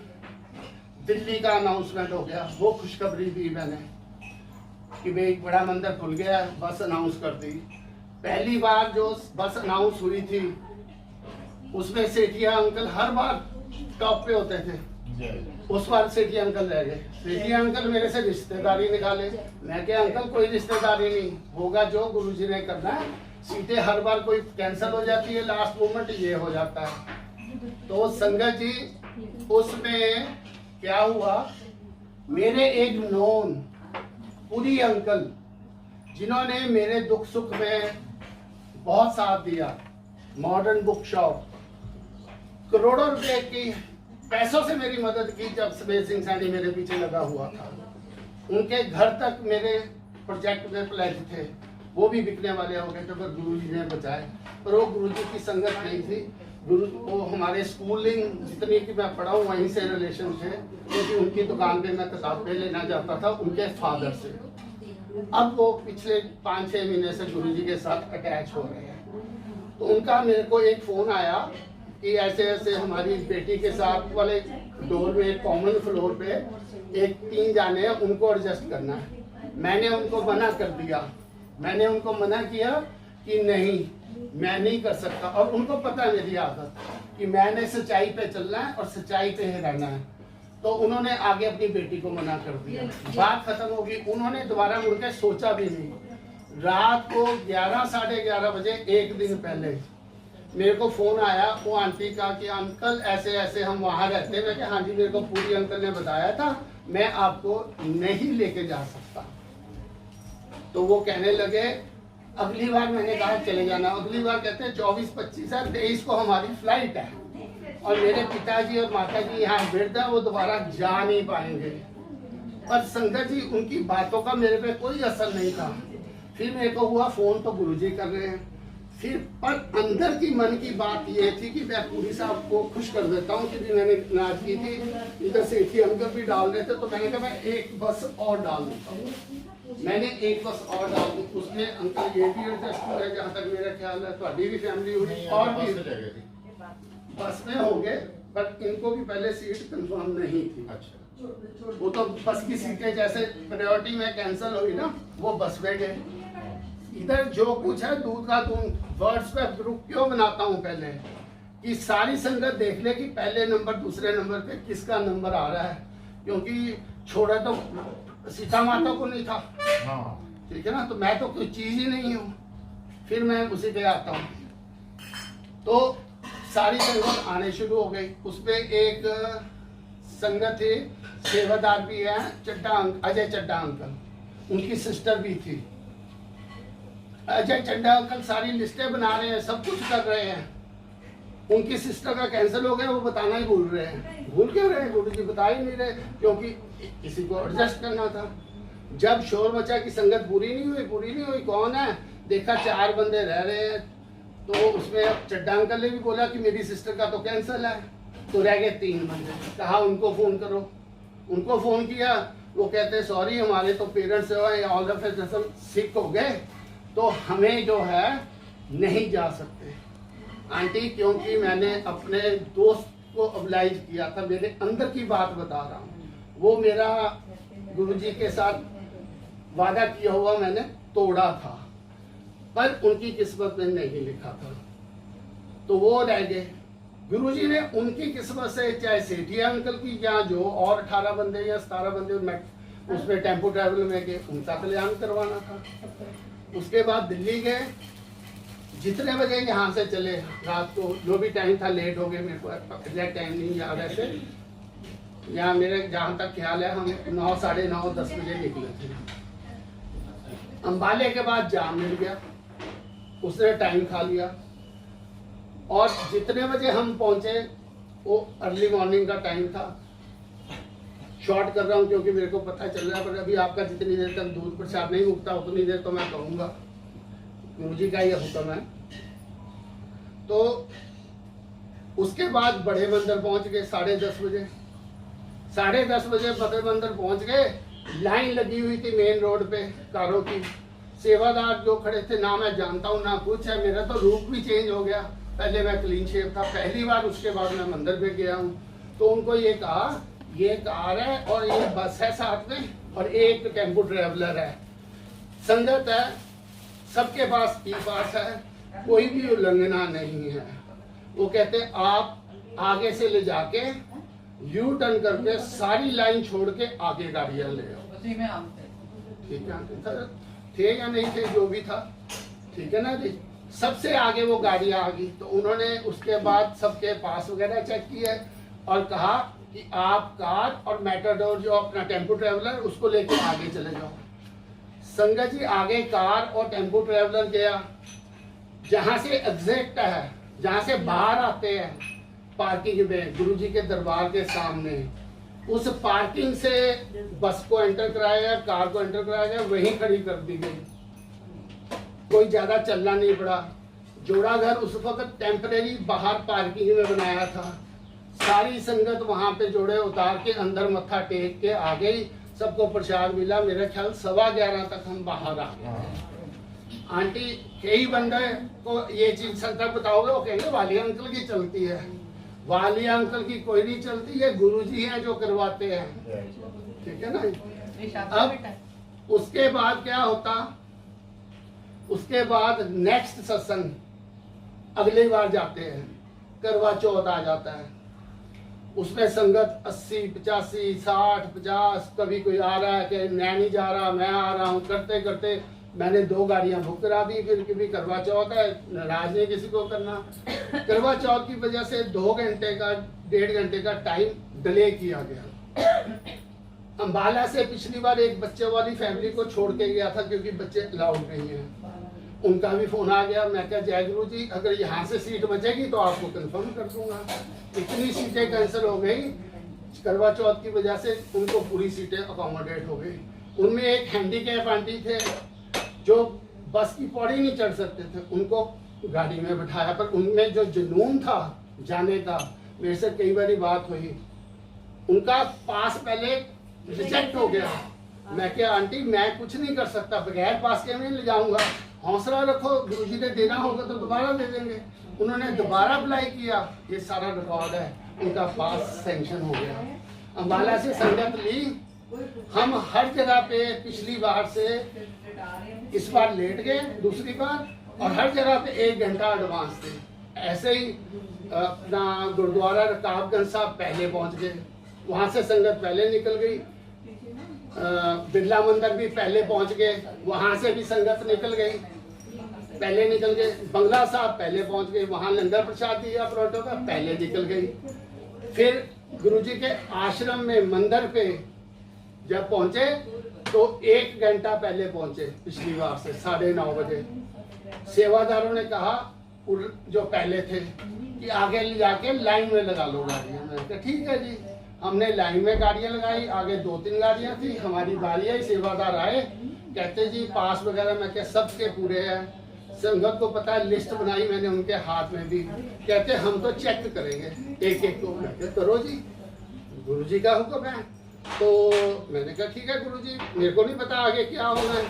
दिल्ली का अनाउंसमेंट हो गया, वो खुशखबरी दी मैंने कि भाई बड़ा मंदिर खुल गया, बस अनाउंस कर दी। पहली बार जो बस अनाउंस हुई थी उसमें सेठिया अंकल हर बार टॉप पे होते थे, उस बार सेठिया अंकल रह गए। सेठिया अंकल मेरे से रिश्तेदारी निकाले, मैं क्या अंकल कोई रिश्तेदारी नहीं होगा, जो गुरुजी ने करना है। सीटें हर बार कोई कैंसिल हो जाती है, लास्ट मोमेंट ये हो जाता है। तो संगत जी उसमें क्या हुआ, मेरे एक नोन पूरी अंकल जिन्होंने मेरे दुख सुख में बहुत साथ दिया, मॉडर्न बुक शॉप, करोड़ों रुपए की पैसों से मेरी मदद की जब सुबेर सिंह सैनी मेरे पीछे लगा हुआ था। उनके घर तक मेरे प्रोजेक्ट में प्लेज थे, वो भी बिकने वाले हो गए थे, पर गुरुजी ने बचाए। पर वो गुरुजी की संगत नहीं थी। गुरु वो हमारे स्कूलिंग जितनी की मैं पढ़ा हूँ वहीं से रिलेशन थे, क्योंकि उनकी दुकान पे मैं किताबें लेना जाता था उनके फादर से। अब वो पिछले 5-6 महीने से गुरुजी के साथ अटैच हो रहे हैं। तो उनका मेरे को एक फोन आया कि ऐसे ऐसे हमारी बेटी के साथ वाले डोर में कॉमन फ्लोर पे एक 3 जाने हैं, उनको एडजस्ट करना है। मैंने उनको मना कर दिया, मैंने उनको मना किया कि नहीं मैं नहीं कर सकता। और उनको पता है मेरी आदत कि मैंने सच्चाई पे चलना है और सच्चाई पे ही रहना है। तो उन्होंने आगे अपनी बेटी को मना कर दिया, बात खत्म होगी। उन्होंने दोबारा मुड़ के सोचा भी नहीं। रात को 11-11:30 बजे एक दिन पहले मेरे को फोन आया वो आंटी का कि अंकल ऐसे ऐसे हम वहाँ रहते हैं। मैं कहा हाँ जी, मेरे को पूरी अंकल ने बताया था, मैं आपको नहीं लेके जा सकता। तो वो कहने लगे अगली बार, मैंने कहा चले जाना। अगली बार कहते हैं 24-25 है, 23 को हमारी फ्लाइट है और मेरे पिताजी और माताजी यहाँ वृद्ध है, वो दोबारा जा नहीं पाएंगे। पर संगत जी उनकी बातों का मेरे पे कोई असर नहीं था। फिर मेरे को हुआ फोन तो गुरुजी कर रहे हैं, फिर पर अंदर की मन की बात ये थी कि मैं पूरी साहब को खुश कर देता हूँ, क्योंकि मैंने नाच की थी, इधर से थी अंकल भी डाल रहे थे। तो मैंने कहा मैं एक बस और डाल देता हूँ। मैंने एक बस और डाल दी, उसमें अंकल ये भी एडजस्ट हुए, जहाँ तक मेरा ख्याल है तुम्हारी भी फैमिली हुई और भी बस में हो गए। बट इनको भी पहले सीट कंफर्म नहीं थी। अच्छा, वो तो बस की सीटें जैसे प्रायोरिटी में कैंसिल हुई ना, वो बस में गए। इधर जो कुछ है दूध का दूध, वर्ड्स पे ग्रुप क्यों बनाता हूँ पहले कि सारी संगत देख ले कि पहले नंबर दूसरे नंबर पे किसका नंबर आ रहा है, क्योंकि छोड़ा तो सीता माता को नहीं था। ठीक है ना, तो मैं तो कोई चीज ही नहीं हूँ, फिर मैं उसी पे आता हूँ। तो सारी संगत आने शुरू हो गई। उसपे एक संगत थी, सेवादार भी है, अजय चड्डा अंकल, उनकी सिस्टर भी थी। अजय चड्डा अंकल सारी लिस्टें बना रहे हैं, सब कुछ कर रहे हैं। उनकी सिस्टर का कैंसिल हो गया, वो बताना ही भूल रहे हैं। भूल क्यों रहे हैं? गुरु जी बता ही नहीं रहे, क्योंकि किसी को एडजस्ट करना था। जब शोर मचा कि संगत पूरी नहीं हुई, कौन है? देखा 4 बंदे रह रहे हैं, तो उसमें चड्डा अंकल ने भी बोला कि मेरी सिस्टर का तो कैंसिल है, तो रह गए 3 बंदे। कहा उनको फोन करो, उनको फोन किया, वो कहते सॉरी हमारे तो पेरेंट्स ऑल ऑफ सिक हो गए, तो हमें जो है नहीं जा सकते आंटी, क्योंकि मैंने अपने दोस्त को ऑब्लाइज किया था, मेरे अंदर की बात बता रहा हूँ, वो मेरा गुरुजी के साथ वादा किया हुआ मैंने तोड़ा था, पर उनकी किस्मत में नहीं लिखा था, तो वो रह गए। गुरुजी ने उनकी किस्मत से, चाहे सेठिया अंकल की या जो और 18 बंदे या 17 बंदे उसमें टेम्पो ट्रैवल में गए, उनका कल्याण करवाना था। उसके बाद दिल्ली गए, जितने बजे यहाँ से चले, रात को जो भी टाइम था, लेट हो गए, मेरे को एग्जैक्ट टाइम नहीं याद है से, या मेरे जहाँ तक ख्याल है हम 9, साढ़े 9, 10 बजे निकले थे। अंबाले के बाद जाम मिल गया, उसने टाइम खा लिया, और जितने बजे हम पहुंचे वो अर्ली मॉर्निंग का टाइम था। शॉर्ट कर रहा हूँ क्योंकि मेरे को पता चल रहा है, पर अभी आपका जितनी देर तक दूध प्रसाद नहीं उगता उतनी देर तो मैं कहूँगा, गुरुजी का ये हुक्म है। तो उसके बाद बड़े मंदिर पहुंच गए 10:30 बजे। 10:30 बजे बड़े मंदिर पहुंच गए, लाइन लगी हुई थी मेन रोड पे कारों की। सेवादार जो खड़े थे, ना मैं जानता हूँ ना कुछ है, मेरा तो रूप भी चेंज हो गया। पहले मैं क्लीन शेव था पहली बार, उसके बाद मैं मंदिर पे गया हूँ। तो उनको ये कहा, ये कार है और ये बस है साथ में, और एक टेम्पो ट्रेवलर है, संगत है, सबके पास ई पास है, कोई भी उल्लंघना नहीं है। वो कहते आप आगे से ले जाके यू टर्न करके सारी लाइन छोड़ के आगे गाड़ियां ले आओ। ठीक है, थे या नहीं थे, जो भी था, ठीक है ना जी। सबसे आगे वो गाड़ियां आ गई, तो उन्होंने उसके बाद सबके पास वगैरह चेक किया और कहा कि आप कार और मैटाडोर जो अपना टेम्पो ट्रेवलर उसको लेके आगे चले जाओ। संगत जी आगे कार और टेम्पो ट्रेवलर गया, जहां से एग्जैक्ट है, जहां से बाहर आते हैं पार्किंग में गुरुजी के दरबार के सामने, उस पार्किंग से बस को एंटर कराया गया, कार को एंटर कराया गया, वहीं खड़ी कर दी गई। कोई ज्यादा चलना नहीं पड़ा। जोड़ा घर उस वक्त टेम्परेरी बाहर पार्किंग में बनाया था। सारी संगत वहां पे जोड़े उतार के अंदर मत्था टेक के आ गई, सबको प्रसाद मिला। मेरे ख्याल 11:15 तक हम बाहर आ गए। आंटी कई बंदे को ये चीज संकट बताओगे, वो कहेंगे वालिया अंकल की चलती है। वालिया अंकल की कोई नहीं चलती है, गुरुजी हैं जो करवाते हैं, ठीक है ना। अब उसके बाद क्या होता, उसके बाद नेक्स्ट सत्संग अगली बार जाते हैं, करवा चौथ आ जाता है। उसमें संगत 80, 85, 60, 50, कभी कोई आ रहा है कि मैं नहीं जा रहा, मैं आ रहा हूँ, करते करते मैंने 2 गाड़ियां बुक करा दी। फिर कभी करवा चौथ है, नाराज नहीं किसी को करना। करवा चौथ की वजह से 2 घंटे का 1.5 घंटे का टाइम डिले किया गया। अंबाला से पिछली बार एक बच्चे वाली फैमिली को छोड़ के गया था, क्योंकि बच्चे अलाउड नहीं है। उनका भी फोन आ गया। मैं क्या, जय गुरु जी, अगर यहाँ से सीट बचेगी तो आपको कंफर्म कर दूंगा। इतनी सीटें कैंसिल हो गई करवा चौथ की वजह से, उनको पूरी सीटें अकोमोडेट हो गई। उनमें एक हैंडीकैप आंटी थे जो बस की पौड़ी नहीं चढ़ सकते थे, उनको गाड़ी में बिठाया। पर उनमें जो जुनून था जाने का, मेरे से कई बार बात हुई, उनका पास पहले रिजेक्ट हो गया। मैं क्या आंटी, मैं कुछ नहीं कर सकता, बगैर पास के मैं ले जाऊंगा, हौसला रखो, गुरुजी ने देना होगा तो दोबारा दे देंगे। उन्होंने दोबारा अप्लाई किया, ये सारा रिकॉर्ड है, उनका पास सैंक्शन हो गया। अंबाला से संगत ली, हम हर जगह पे पिछली बार से इस बार लेट गए, दूसरी बार, और हर जगह पे 1 घंटा एडवांस थे। ऐसे ही अपना गुरुद्वारा रकाबगंज साहब पहले पहुंच गए, वहां से संगत पहले निकल गई। बिरला मंदिर भी पहले पहुंच गए, वहां से भी संगत निकल गई, पहले निकल गए। बंगला साहब पहले पहुंच गए, वहां लंगर प्रसाद दिया परोठों का, पहले निकल गई। फिर गुरुजी के आश्रम में मंदिर पे जब पहुंचे तो 1 घंटा पहले पहुंचे, पिछली बार से 9:30 बजे। सेवादारों ने कहा जो पहले थे कि आगे ले जाके लाइन में लगा लो गाड़ियां। मैंने कहा ठीक है जी। हमने लाइन में गाड़ियां लगाई, आगे 2-3 गाड़ियां थी, हमारी बारी आई। सेवादार आए, कहते जी पास वगैरह, मैं क्या सबके पूरे हैं, संगत को पता है, लिस्ट बनाई मैंने उनके हाथ में भी। कहते हम तो चेक करेंगे एक को। मैं क्या करो जी, गुरुजी का हुक्म है। तो मैंने कहा ठीक है गुरुजी, मेरे को नहीं पता आगे क्या होना है।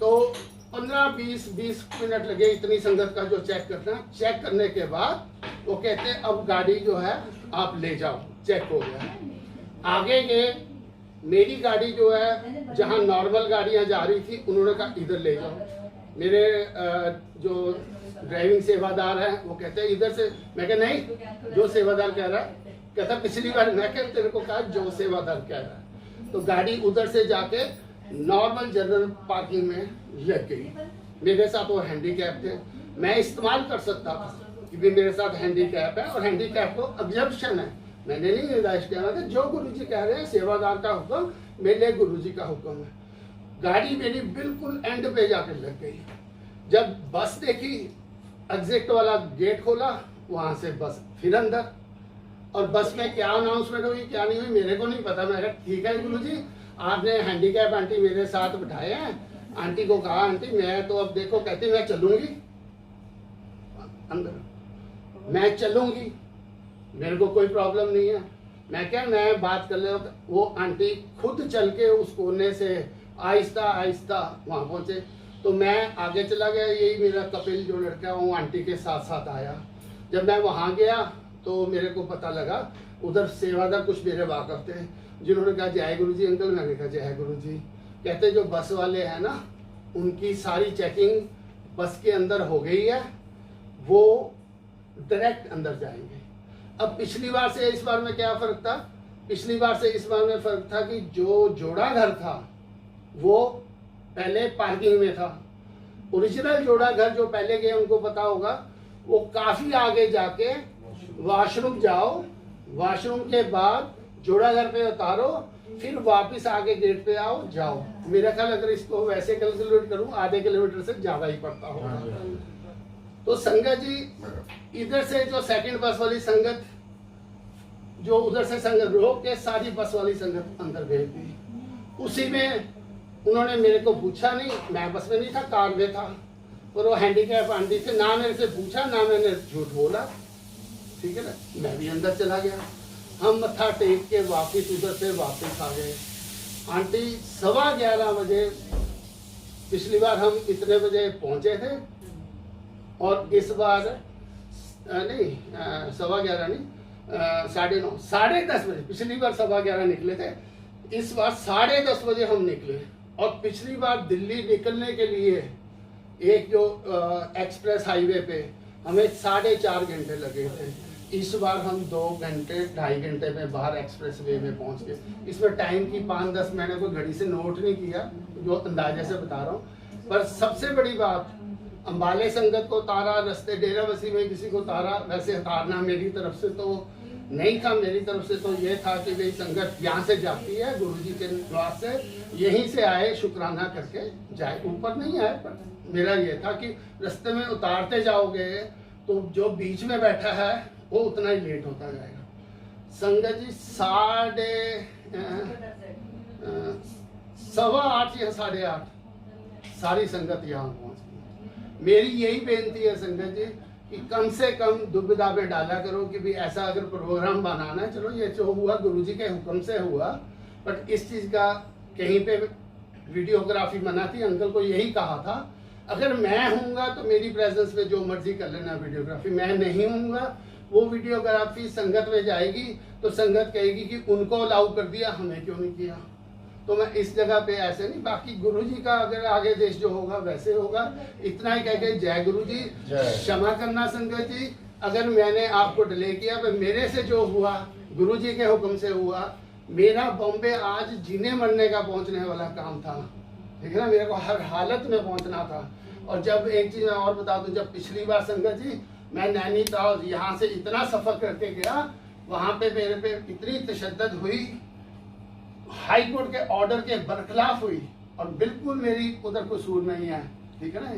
तो 15-20 मिनट लगे इतनी संगत का जो चेक करना। चेक करने के बाद वो कहते अब गाड़ी जो है आप ले जाओ, चेक हो गया। आगे गए, मेरी गाड़ी जो है जहाँ नॉर्मल गाड़ियाँ जा रही थी, उन्होंने कहा इधर ले जाओ। मेरे जो ड्राइविंग सेवादार है वो कहते हैं इधर से। मैं कहा नहीं, जो सेवादार कह रहा है। कहता पिछली बार मैं क्या तेरे को कहा जो सेवादार कह रहा है। तो गाड़ी उधर से जाके नॉर्मल जनरल पार्किंग में लग गई। मेरे साथ वो हैंडीकैप थे, मैं इस्तेमाल कर सकता था क्योंकि मेरे साथ हैंडीकैप है और हैंडीकैप को ऑब्जर्वेशन है। मैंने नहीं निर्देश किया था, जो गुरुजी कह रहे हैं, सेवादार का हुक्म, मेरे गुरुजी का हुक्म है। गाड़ी मेरी बिल्कुल एंड पे जाकर लग गई। जब बस देखी, एग्जिट वाला गेट खोला, वहां से बस फिर अंदर। और बस में क्या अनाउंसमेंट हुई क्या नहीं हुई मेरे को नहीं पता। मैं कहा ठीक है गुरुजी, आपने हैंडीकैप आंटी मेरे साथ बिठाए हैं। आंटी को कहा आंटी मैं तो अब देखो, कहती मैं चलूंगी अंदर, मैं चलूंगी, मेरे को कोई प्रॉब्लम नहीं है। मैं क्या, मैं बात कर ले। वो आंटी खुद चल के उस कोने से आहिस्ता आहिस्ता वहां पहुंचे। तो मैं आगे चला गया, यही मेरा कपिल जो लड़का वो आंटी के साथ साथ आया। जब मैं वहां गया तो मेरे को पता लगा उधर सेवादार कुछ मेरे वाकफ थे, जिन्होंने कहा जय गुरुजी अंकल। मैंने कहा जय गुरुजी। कहते जो बस वाले हैं ना, उनकी सारी चेकिंग बस के अंदर हो गई है, वो डायरेक्ट अंदर जाएंगे। अब पिछली बार से इस बार में क्या फर्क था? पिछली बार से इस बार में फर्क था कि जो जोड़ा घर था वो पहले पार्किंग में था। ओरिजिनल जोड़ा घर जो पहले गए उनको पता होगा, वो काफी आगे जाके वॉशरूम जाओ, वॉशरूम के बाद जोड़ा घर पे उतारो, फिर वापस आगे गेट पे आओ जाओ। मेरा ख्याल अगर इसको वैसे कैलकुलेट करूं, आधे किलोमीटर से ज्यादा ही पड़ता होगा। तो संगत जी इधर से जो सेकंड बस वाली संगत, जो उधर से संगत रोक के सारी बस वाली संगत अंदर भेज दी। उसी में उन्होंने मेरे को पूछा नहीं, मैं बस में नहीं था, कार में था, और वो हैंडीकैप आंटी थे, ना मेरे से पूछा ना मैंने झूठ बोला, ठीक है ना। मैं भी अंदर चला गया। हम मत्था टेक के वापिस उधर से वापस आ गए। आंटी 11:15 बजे, पिछली बार हम इतने बजे पहुंचे थे और इस बार नहीं 11:15 नहीं 9:30 10:30 बजे। पिछली बार 11:15 निकले थे, इस बार 10:30 बजे हम निकले। और पिछली बार दिल्ली निकलने के लिए एक जो एक्सप्रेस हाईवे पे हमें 4.5 घंटे लगे थे। इस बार हम 2 घंटे 2.5 घंटे में बाहर एक्सप्रेस वे में पहुंच गए। इसमें टाइम की 5-10 मैंने कोई घड़ी से नोट नहीं किया, जो अंदाजे से बता रहा हूँ। पर सबसे बड़ी बात, अंबाले संगत को उतारा, रास्ते डेरा बसी में किसी को उतारा। वैसे उतारना मेरी तरफ से तो नहीं था, मेरी तरफ से तो ये था कि भाई संगत यहाँ से जाती है गुरुजी के निवास से, यहीं से आए शुक्राना करके जाए, ऊपर नहीं आए। पर मेरा ये था कि रास्ते में उतारते जाओगे तो जो बीच में बैठा है वो उतना ही लेट होता जाएगा। संगत जी 8:15 या 8:30 सारी संगत यहाँ पहुंच गई। मेरी यही बेनती है संगत जी कि कम से कम दुविधा में डाला करो कि भी ऐसा अगर प्रोग्राम बनाना है, चलो ये जो हुआ गुरुजी के हुक्म से हुआ, बट इस चीज का कहीं पे वीडियोग्राफी मना थी। अंकल को यही कहा था अगर मैं हूँगा तो मेरी प्रेजेंस में जो मर्जी कर लेना वीडियोग्राफी, मैं नहीं हूँगा वो वीडियोग्राफी संगत में जाएगी तो संगत कहेगी कि उनको अलाउ कर दिया, हमें क्यों नहीं किया। तो मैं इस जगह पे ऐसे नहीं, बाकी गुरुजी का अगर आगे देश जो होगा वैसे होगा। इतना ही कह के जय गुरुजी, क्षमा करना संगत जी अगर मैंने आपको डिले किया, पर मेरे से जो हुआ गुरुजी के हुक्म से हुआ। मेरा बॉम्बे आज जीने मरने का पहुंचने वाला काम था, ठीक है ना, मेरे को हर हालत में पहुंचना था। और जब एक चीज मैं और बता दूं, जब पिछली बार संगत जी मैं नैनीताल यहाँ से इतना सफर करके गया, वहां पे मेरे पे इतनी तशद्दुद हुई, हाई कोर्ट के ऑर्डर के बरखिलाफ हुई, और बिल्कुल मेरी उधर कसूर नहीं है, ठीक है ना।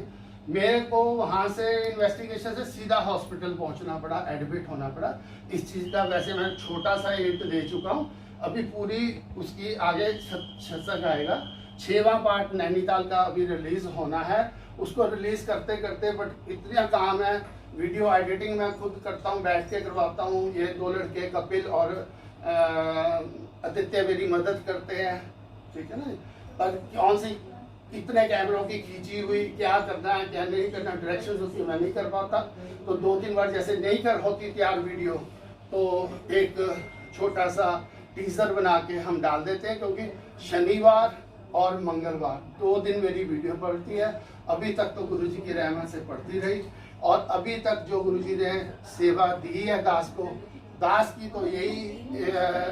मेरे को वहां से इन्वेस्टिगेशन से सीधा हॉस्पिटल पहुंचना पड़ा, एडमिट होना पड़ा। इस चीज का वैसे मैं छोटा सा हिंट दे चुका हूँ, अभी पूरी उसकी आगे सत्संग आएगा। 6वां पार्ट नैनीताल का अभी रिलीज होना है, उसको रिलीज करते करते बट इतना काम है, वीडियो एडिटिंग मैं खुद करता हूँ, बैठ के करवाता हूँ। ये 2 लड़के कपिल और आदित्य मेरी मदद करते हैं, ठीक है ना। पर कौन सी इतने कैमरों की खींची हुई, क्या करना है क्या नहीं करना, डायरेक्शन उसकी मैं नहीं कर पाता। तो 2-3 बार जैसे नहीं कर होती तैयार वीडियो, तो एक छोटा सा टीजर बना के हम डाल देते हैं, क्योंकि शनिवार और मंगलवार 2 दिन मेरी वीडियो पड़ती है। अभी तक तो गुरुजी की रहमत से पढ़ती रही, और अभी तक जो गुरुजी ने सेवा दी है दास को, दास की तो यही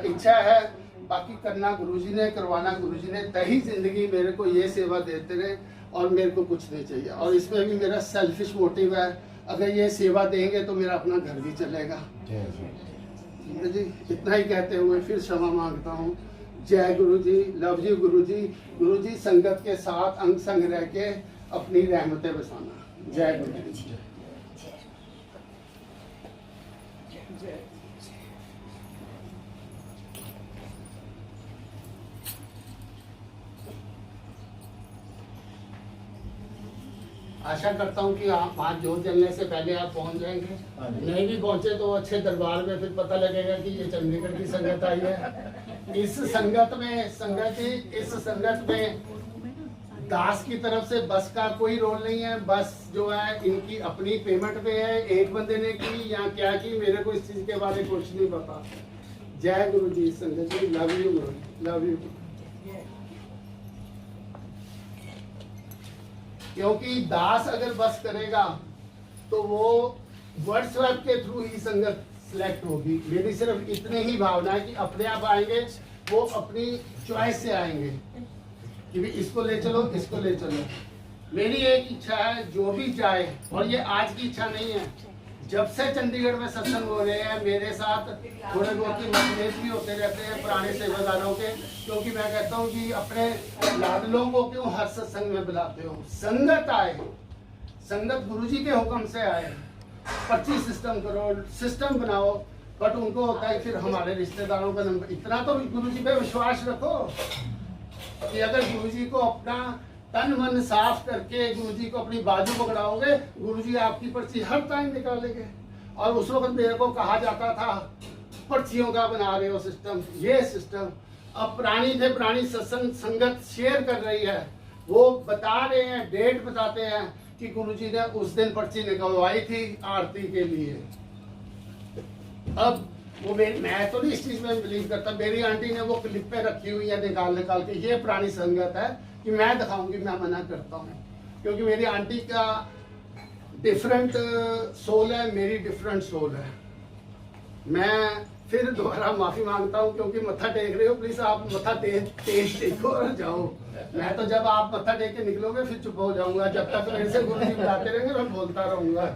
इच्छा है, बाकी करना गुरुजी ने, करवाना गुरुजी ने। तही जिंदगी मेरे को ये सेवा देते रहे, और मेरे को कुछ नहीं चाहिए। और इसमें भी मेरा सेल्फिश मोटिव है, अगर ये सेवा देंगे तो मेरा अपना घर भी चलेगा जी। इतना ही कहते हुए फिर क्षमा मांगता हूँ। जय गुरु जी, लव यू गुरु जी। गुरु जी संगत के साथ अंग संग रह के अपनी रहमतें बसाना। जय गुरु जी। आशा करता हूँ कि आप 5 जोत जलने से पहले आप पहुँच जाएंगे। नहीं भी पहुँचे तो अच्छे दरबार में फिर पता लगेगा कि ये चंडीगढ़ की संगत आई है। इस संगत में दास की तरफ से बस का कोई रोल नहीं है। बस जो है इनकी अपनी पेमेंट पे है, एक बंदे ने की या क्या की, मेरे को इस चीज के बारे में कुछ नहीं पता। जय गुरु जी। संगत जी love you Guru, love you. क्योंकि दास अगर बस करेगा तो वो व्हाट्सएप के थ्रू ही संगत सिलेक्ट होगी। मेरी सिर्फ इतनी ही भावना है कि अपने आप आएंगे, वो अपनी चॉइस से आएंगे कि भी इसको ले चलो, इसको ले चलो। मेरी एक इच्छा है, जो भी जाए, और ये आज की इच्छा नहीं है, जब से चंडीगढ़ में सत्संग हो रहे हैं मेरे साथ थोड़े बहुत ही मतभेद भी होते रहते हैं पुराने सेवादारों के, क्योंकि मैं कहता हूँ कि अपने लाडलों को क्यों हर सत्संग में बुलाते हो। संगत आए, संगत गुरुजी के हुक्म से आए, पर्ची सिस्टम करो, सिस्टम बनाओ, बट उनको होता है फिर हमारे रिश्तेदारों का नंबर। इतना तो गुरुजी पे विश्वास रखो कि अगर गुरुजी को अपना तन मन साफ करके गुरुजी को अपनी बाजू पकड़ाओगे, गुरुजी आपकी पर्ची हर टाइम निकालेंगे। और उस वक्त मेरे को कहा जाता था पर्चियों का बना रहे हो सिस्टम, ये सिस्टम। अब पुरानी थे पुरानी सत्संग संगत शेयर कर रही है, वो बता रहे हैं, डेट बताते हैं कि गुरुजी ने उस दिन पर्ची निकलवाई थी आरती के लिए। अब वो मैं तो नहीं इस चीज में बिलीव करता, मेरी आंटी ने वो क्लिप पे रखी हुई है निकाल निकाल के, ये पुरानी संगत है कि मैं दिखाऊंगी, मैं मना करता हूँ। क्योंकि मेरी आंटी का डिफरेंट सोल है, मेरी डिफरेंट सोल है। मैं फिर दोबारा माफी मांगता हूँ, क्योंकि मत्था टेक रहे हो, प्लीज आप मत्था तेज टेको और जाओ। मैं तो जब आप मत्था टेक के निकलोगे फिर चुप हो जाऊंगा, जब तक मेरे से गुरु जी बुलाते रहेंगे मैं बोलता रहूंगा।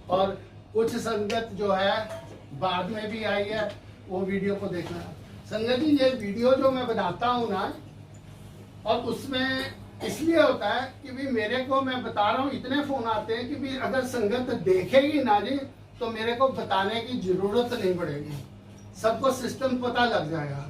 और कुछ संगत जो है बाद में भी आई है, वो वीडियो को देखना। संगत जी ये वीडियो जो मैं बनाता हूँ ना, और उसमें इसलिए होता है कि भी मेरे को, मैं बता रहा हूँ, इतने फोन आते हैं कि भी अगर संगत देखेगी ना जी तो मेरे को बताने की जरूरत नहीं पड़ेगी, सबको सिस्टम पता लग जाएगा।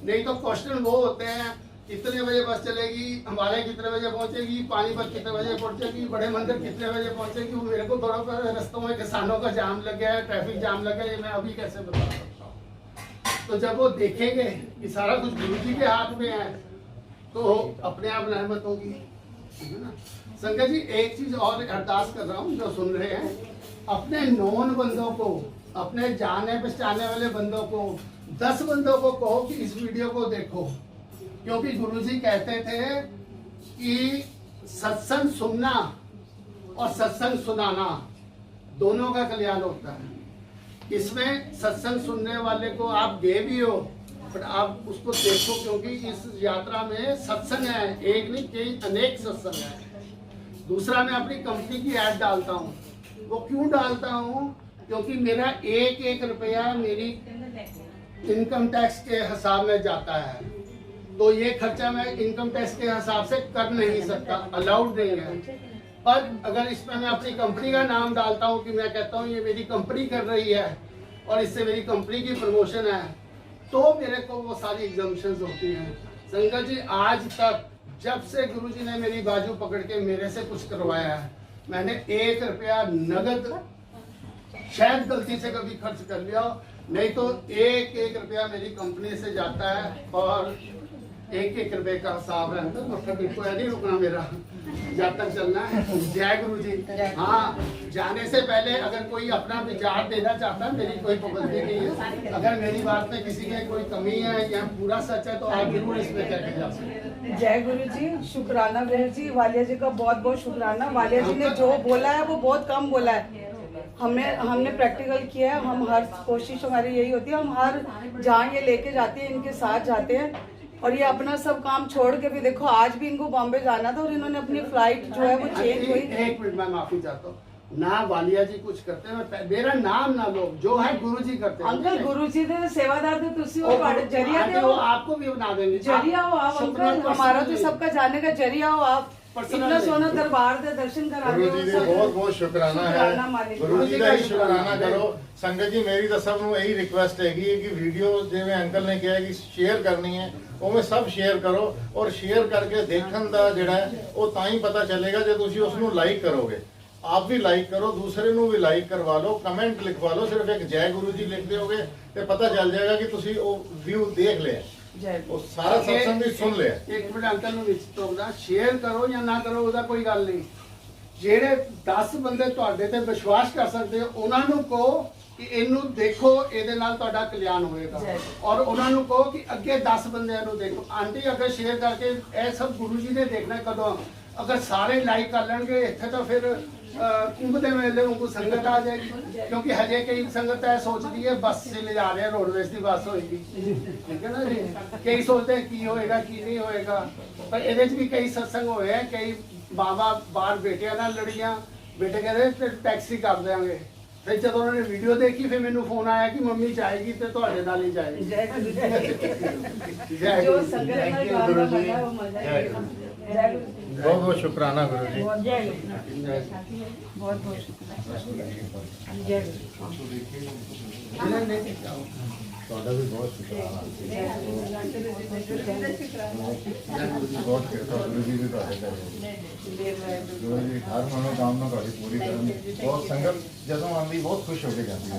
नहीं तो क्वेश्चन वो होते हैं, कितने बजे बस चलेगी, हमारे कितने बजे पहुंचेगी, पानीपत कितने बजे पहुंचेगी, बड़े मंदिर कितने बजे पहुंचेगी। वो मेरे को थोड़ा रास्तों में किसानों का जाम लग गया है, ट्रैफिक जाम लग गया है, मैं अभी कैसे बता सकता हूँ। तो जब वो देखेंगे कि सारा कुछ गुरु जी के हाथ में है तो अपने आप रहमत होगी, है ना। संगत जी एक चीज और अरदास कर रहा हूँ, जो सुन रहे हैं, अपने नॉन बंदों को, अपने जाने पहचाने वाले बंदों को, 10 बंदों को कहो कि इस वीडियो को देखो। क्योंकि गुरुजी कहते थे कि सत्संग सुनना और सत्संग सुनाना दोनों का कल्याण होता है। इसमें सत्संग सुनने वाले को आप दे भी हो बट आप उसको देखो, क्योंकि इस यात्रा में सत्संग है, एक नहीं कई अनेक सत्संग है। दूसरा, मैं अपनी कंपनी की ऐड डालता हूँ। वो क्यों डालता हूँ? क्योंकि मेरा एक एक रुपया मेरी इनकम टैक्स के हिसाब में जाता है, तो ये खर्चा मैं इनकम टैक्स के हिसाब से कर नहीं सकता, अलाउड नहीं है। पर अगर इसमें मैं अपनी कंपनी का नाम डालता हूँ कि मैं कहता हूँ ये मेरी कंपनी कर रही है और इससे मेरी कंपनी की प्रमोशन है, तो मेरे को वो सारी एग्जाम्पशंस होती हैं। संगत जी, आज तक जब से गुरुजी ने मेरी बाजू पकड़ के मेरे से कुछ करवाया है, मैंने 1 रुपया नगद शायद गलती से कभी खर्च कर लिया, नहीं तो 1 रुपया मेरी कंपनी से जाता है और 1 रुपए का हिसाब है। तो मतलब बिल्कुल नहीं रुकना मेरा, जब तक चलना है। जय गुरु जी। हाँ, जाने से पहले अगर कोई अपना विचार देना चाहता है, मेरी कोई पाबंदी नहीं है। अगर मेरी बात में किसी की कोई कमी है या पूरा सच है तो आप जरूर इसमें करके जा सकते हैं। जय गुरु जी, शुक्राना गुरु जी। वालिया जी का बहुत बहुत शुक्राना। वालिया जी ने जो बोला है वो बहुत कम बोला है। हमने प्रैक्टिकल किया है। हम हर कोशिश हमारी यही होती है, हम हर जहाँ ये लेके जाते हैं इनके साथ जाते हैं। और ये अपना सब काम छोड़ के भी देखो, आज भी इनको बॉम्बे जाना था और इन्होंने अपनी फ्लाइट जो है वो चेंज हुई। 1 मिनट मैं माफी चाहता हूँ ना, वालिया जी कुछ करते हैं, मेरा नाम ना लो, जो है गुरु जी करते हैं। अंकल गुरु जी ने सेवादार थे, तुसी वो जरिया थे, वो आपको भी बना देंगे। जरिया हो आप अंकल, हमारा तो सबका जाने का जरिया हो आप। इतना सोना दरबार दे दर्शन करा गुरु जी ने बहुत बहुत शुक्राना है। गुरु जी का ही शुक्राना करो। संगत जी, मेरी तो सब ਨੂੰ ਇਹੀ ਰਿਕੁਐਸਟ ਹੈਗੀ ਹੈ ਕਿ ਵੀਡੀਓ ਜਿਵੇਂ ਅੰਕਲ ਨੇ ਕਿਹਾ ਕਿ ਸ਼ੇਅਰ ਕਰਨੀ ਹੈ, ਉਵੇਂ ਸਭ ਸ਼ੇਅਰ ਕਰੋ। ਔਰ ਸ਼ੇਅਰ ਕਰਕੇ ਦੇਖਣ ਦਾ ਜਿਹੜਾ ਹੈ ਉਹ ਤਾਂ ਹੀ ਪਤਾ ਚੱਲੇਗਾ ਜੇ ਤੁਸੀਂ ਉਸ ਨੂੰ ਲਾਈਕ ਕਰੋਗੇ। आप भी लाइक करो, दूसरे ਨੂੰ भी लाइक करवा लो, कमेंट लिखवा लो। सिर्फ एक जय गुरु जी लिख दोगे तो पता चल जाएगा कि ਤੁਸੀਂ ਉਹ व्यू देख लिया, ਉਹ ਸਾਰਾ ਸਤਸੰਗ ਵੀ ਸੁਣ ਲਿਆ। ਇੱਕ ਮਿੰਟ ਅੰਕਲ ਨੂੰ ਵਿੱਚ ਟੋਕਦਾ, ਸ਼ੇਅਰ ਕਰੋ ਜਾਂ ਨਾ ਕਰੋ ਉਹਦਾ ਕੋਈ ਗੱਲ ਨਹੀਂ। ਜਿਹੜੇ 10 ਬੰਦੇ ਤੁਹਾਡੇ ਤੇ ਵਿਸ਼ਵਾਸ ਕਰ ਸਕਦੇ ਹੋ, ਉਹਨਾਂ ਨੂੰ ਕਹੋ ਕਿ ਇਹਨੂੰ ਦੇਖੋ, ਇਹਦੇ ਨਾਲ ਤੁਹਾਡਾ ਕਲਿਆਣ ਹੋਏਗਾ। ਔਰ ਉਹਨਾਂ ਨੂੰ ਕਹੋ ਕਿ ਅੱਗੇ 10 ਬੰਦਿਆਂ ਨੂੰ ਦੇਖੋ। ਆਂਟੀ ਅਗਰ ਸ਼ੇਅਰ ਕਰਕੇ ਇਹ ਸਭ ਗੁਰੂ ਜੀ ਨੇ ਦੇਖਣਾ ਕਦੋਂ? ਅਗਰ ਸਾਰੇ ਲਾਈਕ ਕਰ ਲੈਣਗੇ ਇੱਥੇ ਤਾਂ ਫਿਰ कुंभ के मेले को संगत आ जाएगी। क्योंकि हजे कई संगत है सोचती है बस से ले जा रहे हैं, रोडवेज की बस होगी, ठीक है ना जी। कई सोचते हैं की होएगा की नहीं होएगा, पर ये भी कई सत्संग होए हैं। कई मावा बाहर बेटिया ना लड़ियां, बेटे कह रहे फिर टैक्सी कर देंगे। फिर जब उन्होंने वीडियो देखी फिर मैंने फोन आया कि मम्मी जाएगी तो ਤੁਹਾਡੇ ਨਾਲ ਹੀ जाएगी। जय गुरु जी। जो संगत में गाना बजा वो मजा है। जय गुरु जी। बहुत बहुत शुक्राना गुरु जी। जय बहुत बहुत शुक्राना। जय ਤੁਹਾਡਾ ਵੀ ਬਹੁਤ ਸ਼ੁਕਰਾਨਾ। ਬਹੁਤ ਕਿਰਪਾ ਗੁਰੂ ਜੀ ਦੀ ਤੁਹਾਡੇ ਤੇ। ਗੁਰੂ ਜੀ ਹਰ ਮਨੋਕਾਮਨਾ ਤੁਹਾਡੀ ਪੂਰੀ ਕਰਨ। ਬਹੁਤ ਸੰਗਤ ਜਦੋਂ ਆਉਂਦੀ ਬਹੁਤ ਖੁਸ਼ ਹੋ ਕੇ ਜਾਂਦੀ ਹੈ।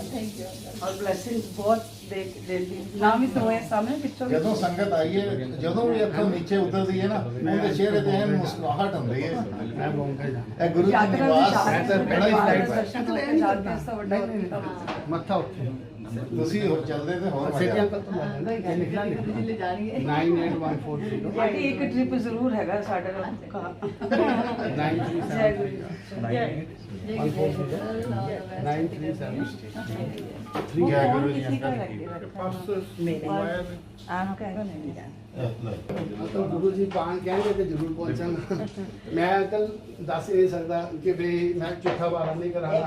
और ब्लेसिंग्स बहुत देती नाम ही तो है सामने पिक्चर। ਜਦੋਂ ਸੰਗਤ ਆਈ ਹੈ, ਜਦੋਂ ਵੀ ਇੱਥੋਂ ਨੀਚੇ ਉਤਰਦੀ ਹੈ ਨਾ, ਉਹਦੇ ਚਿਹਰੇ ਤੇ ਐਨ ਮੁਸਕਰਾਹਟ ਹੁੰਦੀ ਹੈ। ਇਹ ਗੁਰੂ ਜੀ ਦੀ ਨਿਵਾਸ ਬੜਾ ਹੀ ਫਲਾਈਟ दर्शन होके जाते हैं सब बड़ा मत्था ਉੱਥੇ ਤੁਸੀਂ ਹੋਰ ਚੱਲਦੇ ਤੇ ਹੋਰ सिटी ਮਜ਼ਾ। अंकल तो लिखना 98140 बाकी एक ट्रिप जरूर हैगा साडे का। जय गुरु जी। 937 जय गुरु जी। ਅੰਕਲ ਗੁਰੂ ਜੀ ਪਾਣ ਕਹਿੰਦੇ ਤੇ ਜ਼ਰੂਰ ਪਹੁੰਚਾਂਗਾ। ਮੈਂ ਅੰਕਲ ਦੱਸ ਨਹੀਂ ਸਕਦਾ ਕਿ ਵੀ ਮੈਂ ਚੌਥਾ ਵਾਰਾ ਨਹੀਂ ਕਰਾਂਗਾ।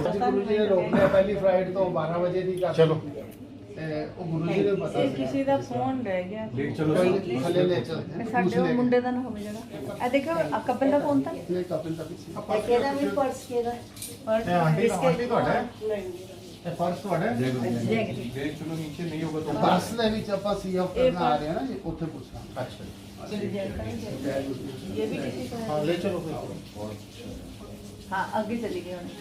ਅੱਜ ਗੁਰੂ ਜੀ ਨੇ ਰੋਕ ਲਿਆ ਪਹਿਲੀ ਫਲਾਈਟ ਤੋਂ 12 ਵਜੇ ਦੀ ਕਰ। ਚਲੋ। ਤੇ ਉਹ ਗੁਰੂ ਜੀ ਨੇ ਪਤਾ ਸੀ। ਕਿਸੇ ਦਾ ਫੋਨ ਰਹਿ ਗਿਆ ਥੱਲੇ ਲੈ ਚਲਦੇ ਸਾਡੇ ਉਹ ਮੁੰਡੇ ਦਾ ਨਾ ਹੋਵੇ ਜਿਹੜਾ ਆ ਦੇਖੋ ਆ ਕਪਲ ਦਾ ਫੋਨ ਤਾਂ ਨੇ ਕਪਿਲ ਦਾ ਪਿੱਛੇ ਕਿਹਦਾ ਵੀ ਪਰਸ ਕਿਹਦਾ ਇਹ ਆਂਟੀ ਆਂਟੀ ਤੁਹਾਡਾ ਹੈ? ਇਹ ਪਰਸ ਤੁਹਾਡਾ ਹੈ? ਬੱਸ ਦੇ ਵਿੱਚ ਆਪਾਂ ਸੀ ਆਫ ਕਰਨਾ ਆ ਰਹੇ ਹਾਂ ਨਾ ਜੀ, ਉੱਥੇ ਪੁੱਛਣਾ। ਅੱਛਾ। ये भी किसी का हाँ ले चलो फिर। हाँ आगे चली गई उन्हें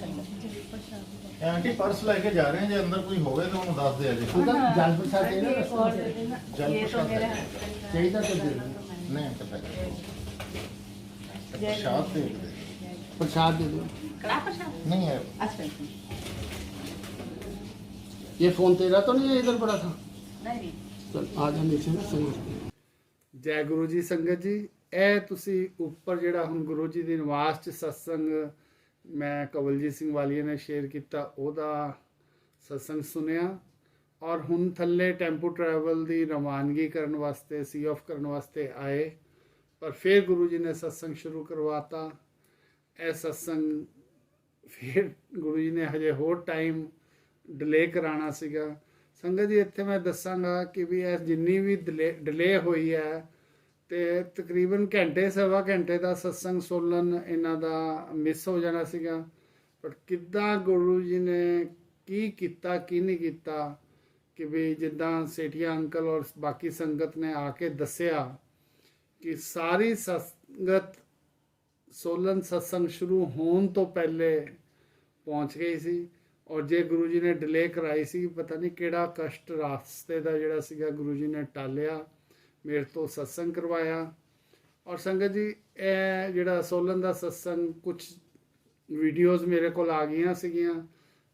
ਇਹ ਆਂਟੀ ਪਰਸ ਲੈ ਕੇ ਜਾ ਰਹੇ हैं, ਜੇ ਅੰਦਰ ਕੋਈ ਹੋਵੇ ਤਾਂ ਉਹਨੂੰ ਦੱਸ ਦਿਆ ਜੀ। ਅੰਕਲ ਜਲ ਪ੍ਰਸ਼ਾਦ ਦੇ ਨਾ एक और दे देना जल ये तो प्रसाद मेरा ਚਾਹੀਦਾ ਤਾਂ ਦੇ ਦਿਓ। नहीं पता प्रसाद दे दे। प्रसाद दे दो। कड़ा प्रसाद नहीं है। अच्छा ये फोन तेरा तो नहीं है, इधर पड़ा था। नहीं चल आ जा नीचे संगत। जय गुरु जी संगत जी, ਇਹ ਤੁਸੀਂ ਉੱਪਰ ਜਿਹੜਾ ਹੁਣ ਗੁਰੂ ਜੀ ਦੇ ਨਿਵਾਸ 'ਚ ਸਤਸੰਗ ਮੈਂ ਕਵਲਜੀਤ ਸਿੰਘ ਵਾਲੀਆ ਨੇ ਸ਼ੇਅਰ ਕੀਤਾ, ਉਹਦਾ ਸਤਸੰਗ ਸੁਣਿਆ। ਔਰ ਹੁਣ ਥੱਲੇ ਟੈਂਪੂ ਟਰੈਵਲ ਦੀ ਰਵਾਨਗੀ ਕਰਨ ਵਾਸਤੇ ਸੀ ਆਫ ਕਰਨ ਵਾਸਤੇ ਆਏ, ਪਰ ਫਿਰ ਗੁਰੂ ਜੀ ਨੇ ਸਤਸੰਗ ਸ਼ੁਰੂ ਕਰਵਾਤਾ। ਇਹ ਸਤਸੰਗ ਫਿਰ ਗੁਰੂ ਜੀ ਨੇ ਹਜੇ ਹੋਰ ਟਾਈਮ ਡਿਲੇ ਕਰਾਉਣਾ ਸੀਗਾ। ਸੰਗਤ ਜੀ ਇੱਥੇ ਮੈਂ ਦੱਸਾਂਗਾ ਕਿ ਵੀ ਇਹ ਜਿੰਨੀ ਵੀ ਡਿਲੇ ਹੋਈ ਹੈ ਤੇ ਤਕਰੀਬਨ ਘੰਟੇ ਸਵਾ ਘੰਟੇ ਦਾ ਸਤਸੰਗ ਸੁਣਨ ਇਹਨਾਂ ਦਾ ਮਿਸ ਹੋ ਜਾਣਾ ਸੀਗਾ, ਪਰ ਕਿੱਦਾਂ ਗੁਰੂ ਜੀ ਨੇ ਕੀ ਕੀਤਾ ਕੀ ਨਹੀਂ ਕੀਤਾ ਕਿ ਵੀ ਜਿੱਦਾਂ ਸੇਠੀਆ ਅੰਕਲ ਔਰ ਬਾਕੀ ਸੰਗਤ ਨੇ ਆ ਕੇ ਦੱਸਿਆ ਕਿ ਸਾਰੀ ਸੰਗਤ ਸੋਲਨ ਸਤਸੰਗ ਸ਼ੁਰੂ ਹੋਣ ਤੋਂ ਪਹਿਲੇ ਪਹੁੰਚ ਗਈ ਸੀ। ਔਰ ਜੇ ਗੁਰੂ ਜੀ ਨੇ ਡਿਲੇ ਕਰਾਈ ਸੀ, ਪਤਾ ਨਹੀਂ ਕਿਹੜਾ ਕਸ਼ਟ ਰਾਸਤੇ ਦਾ ਜਿਹੜਾ ਸੀਗਾ ਗੁਰੂ ਜੀ ਨੇ ਟਾਲਿਆ, ਮੇਰੇ ਤੋਂ ਸਤਸੰਗ ਕਰਵਾਇਆ। ਔਰ ਸੰਗਤ ਜੀ ਇਹ ਜਿਹੜਾ ਸੋਲਨ ਦਾ ਸਤਸੰਗ ਕੁਝ ਵੀਡੀਓਜ਼ ਮੇਰੇ ਕੋਲ ਆ ਗਈਆਂ ਸੀਗੀਆਂ,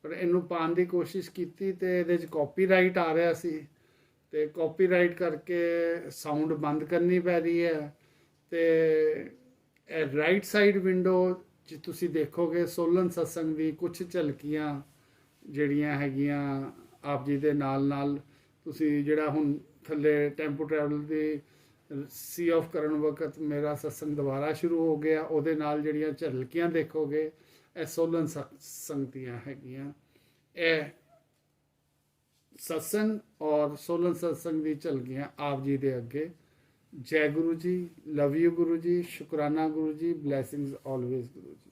ਪਰ ਇਹਨੂੰ ਪਾਉਣ ਦੀ ਕੋਸ਼ਿਸ਼ ਕੀਤੀ ਤੇ ਇਹਦੇ 'ਚ ਕਾਪੀਰਾਈਟ ਆ ਰਿਹਾ ਸੀ ਤੇ ਕਾਪੀਰਾਈਟ ਕਰਕੇ ਸਾਊਂਡ ਬੰਦ ਕਰਨੀ ਪੈ ਰਹੀ ਹੈ। ਤੇ ਇਹ ਰਾਈਟ ਸਾਈਡ ਵਿੰਡੋ 'ਚ ਤੁਸੀਂ ਦੇਖੋਗੇ ਸੋਲਨ ਸਤਸੰਗ ਦੀ ਕੁਝ ਝਲਕੀਆਂ ਜਿਹੜੀਆਂ ਹੈਗੀਆਂ ਆਪ ਜੀ ਦੇ ਨਾਲ ਤੁਸੀਂ ਜਿਹੜਾ ਹੁਣ ਥੱਲੇ tempo travel the C of ਕਰਨ ਵਕਤ ਮੇਰਾ ਸਤਸੰਗ ਦੁਬਾਰਾ ਸ਼ੁਰੂ ਹੋ ਗਿਆ, ਉਹਦੇ ਨਾਲ ਜਿਹੜੀਆਂ ਝਲਕੀਆਂ ਦੇਖੋਗੇ ਇਹ ਸੋਲਨ ਸਤਸੰਗ ਦੀਆਂ ਹੈਗੀਆਂ। ਇਹ ਸਤਸੰਗ ਔਰ ਸੋਲਨ ਸਤਸੰਗ ਦੀ ਝਲਕੀਆਂ ਆਪ ਜੀ ਦੇ ਅੱਗੇ। ਜੈ ਗੁਰੂ ਜੀ, ਲਵ ਯੂ ਗੁਰੂ ਜੀ, ਸ਼ੁਕਰਾਨਾ ਗੁਰੂ ਜੀ, ਬਲੇਸਿੰਗਸ ਆਲਵੇਜ਼ ਗੁਰੂ ਜੀ।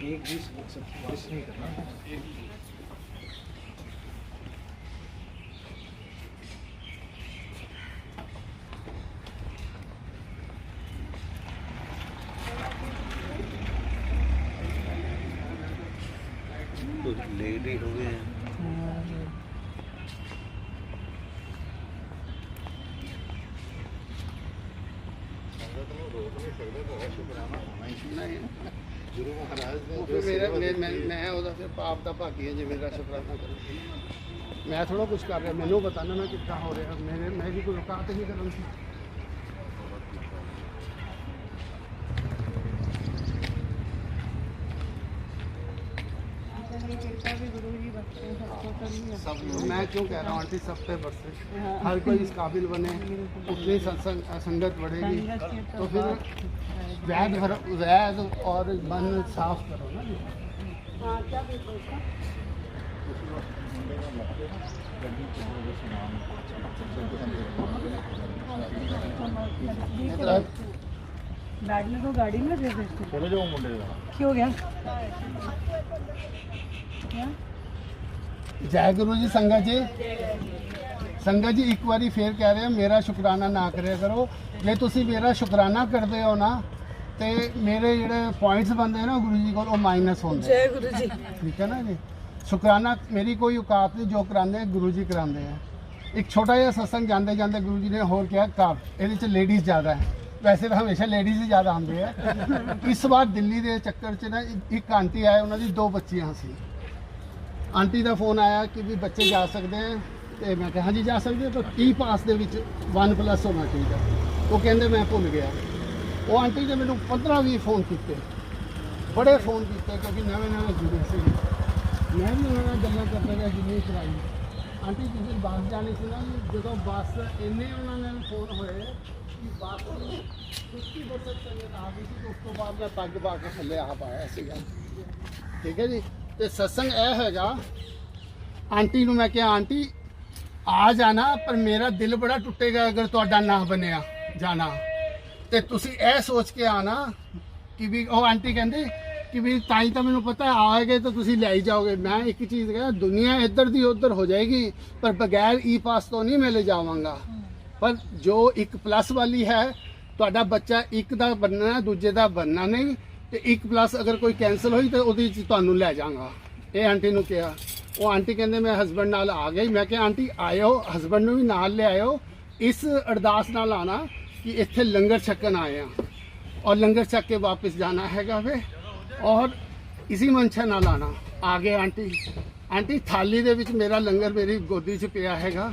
एक भी कुछ नहीं करना। लेट ही हो गए हैं। गुरु महाराज ने ਉਹ ਫਿਰ ਮੈਂ ਉਹਦਾ ਫਿਰ ਪਾਪ ਦਾ ਭਾਗੀ ਹੈ ਜੇ ਮੇਰਾ ਸ਼ੁਕਰਾਨਾ ਕਰੇ। ਮੈਂ ਥੋੜਾ ਕੁਝ ਕਰ ਰਿਹਾ, ਮੈਨੂੰ ਬਤਾਨਾ ਨਾ ਕਿੱਦਾਂ ਹੋ ਰਿਹਾ, ਮੈਂ ਵੀ ਕੋਈ ਰੁਕਾਵਟ ਨਹੀਂ ਕਰਨ ਸੀ। मैं क्यों कह रहा हूँ आंटी, सब पे बरसे, हर कोई इस काबिल बने, उतनी संगत बढ़ेगी तो फिर वैद और मन साफ करो ना। हाँ क्या बिल्कुल बैग में तो गाड़ी में दे देते चले जाओ मुंडे का। क्यों हो गया क्या? जय गुरु जी। संगत जी, संगत जी एक बारी फिर कह रहे हो मेरा शुकराना ना करे करो। जे तुसी मेरा शुकराना करते हो ना तो मेरे ਜਿਹੜੇ पॉइंट्स बनते हैं ना गुरु जी को माइनस होंगे। जय गुरु जी। ठीक है ना जी। शुकराना मेरी कोई औकात नहीं, जो कराते हैं गुरु जी कराते हैं। एक छोटा जिहा सत्संग जाते जाते गुरु जी ने होर किया कार, ये लेडीज़ ज़्यादा है, वैसे तो हमेशा लेडीज़ ही ज़्यादा आते हैं। इस बार दिल्ली के चक्कर च ना एक आंटी आए, उन्होंने 2 बच्चियां सी। आंटी का फोन आया कि भी बच्चे जा सकते हैं, तो मैं कहा हाँ जी जा सकते हैं, तो ई पास के 1+ होना चाहिए। वो कहते मैं भुल गया। वो आंटी ने मैंने 15-20 फोन किए, बड़े फोन किए, क्योंकि नवे जुड़े से मैं भी उन्होंने गल्लां करते रहा जिन्नी कराई। आंटी जिस दिन बस जानी सी ना, जो बस इन्ने उन्होंने फोन होए कि बस 50% संगत आ गई थी, तो उस तो बाद मैं पग पा के थले आ पाया सीगा। ठीक है जी। तो सत्संग यह हैगा, आंटी नूं मैं क्या आंटी आ जाना, पर मेरा दिल बड़ा टुटेगा अगर तुहाडा ना बनिया जाना, तो तुसी यह सोच के आना कि भी वो आंटी कहती कि भी ताई तो मैंने पता है आएगे तो तुसी ले ही जाओगे। मैं एक चीज़ कह, दुनिया इधर दी उधर हो जाएगी, पर बगैर ई पास तो नहीं मैं ले जावांगा। पर जो एक प्लस वाली है, तुहाडा बच्चा एक दा बनना, दूजे दा बनना नहीं, तो 1+ अगर कोई कैंसल हुई तो उहदे च तुहानूं लै जाऊंगा। ये आंटी नूं कहा। वो आंटी कहते मैं हसबैंड नाल आ गई। मैं क्या आंटी आयो, हसबैंड नूं भी नाल ले आयो, इस अरदास नाल आना कि इत्थे लंगर छकन आए हैं और लंगर छक के वापस जाना हैगा वे, और इसी मंशा नाल आना। आ गए आंटी। आंटी थाली दे विच मेरा लंगर मेरी गोदी च पिया हैगा।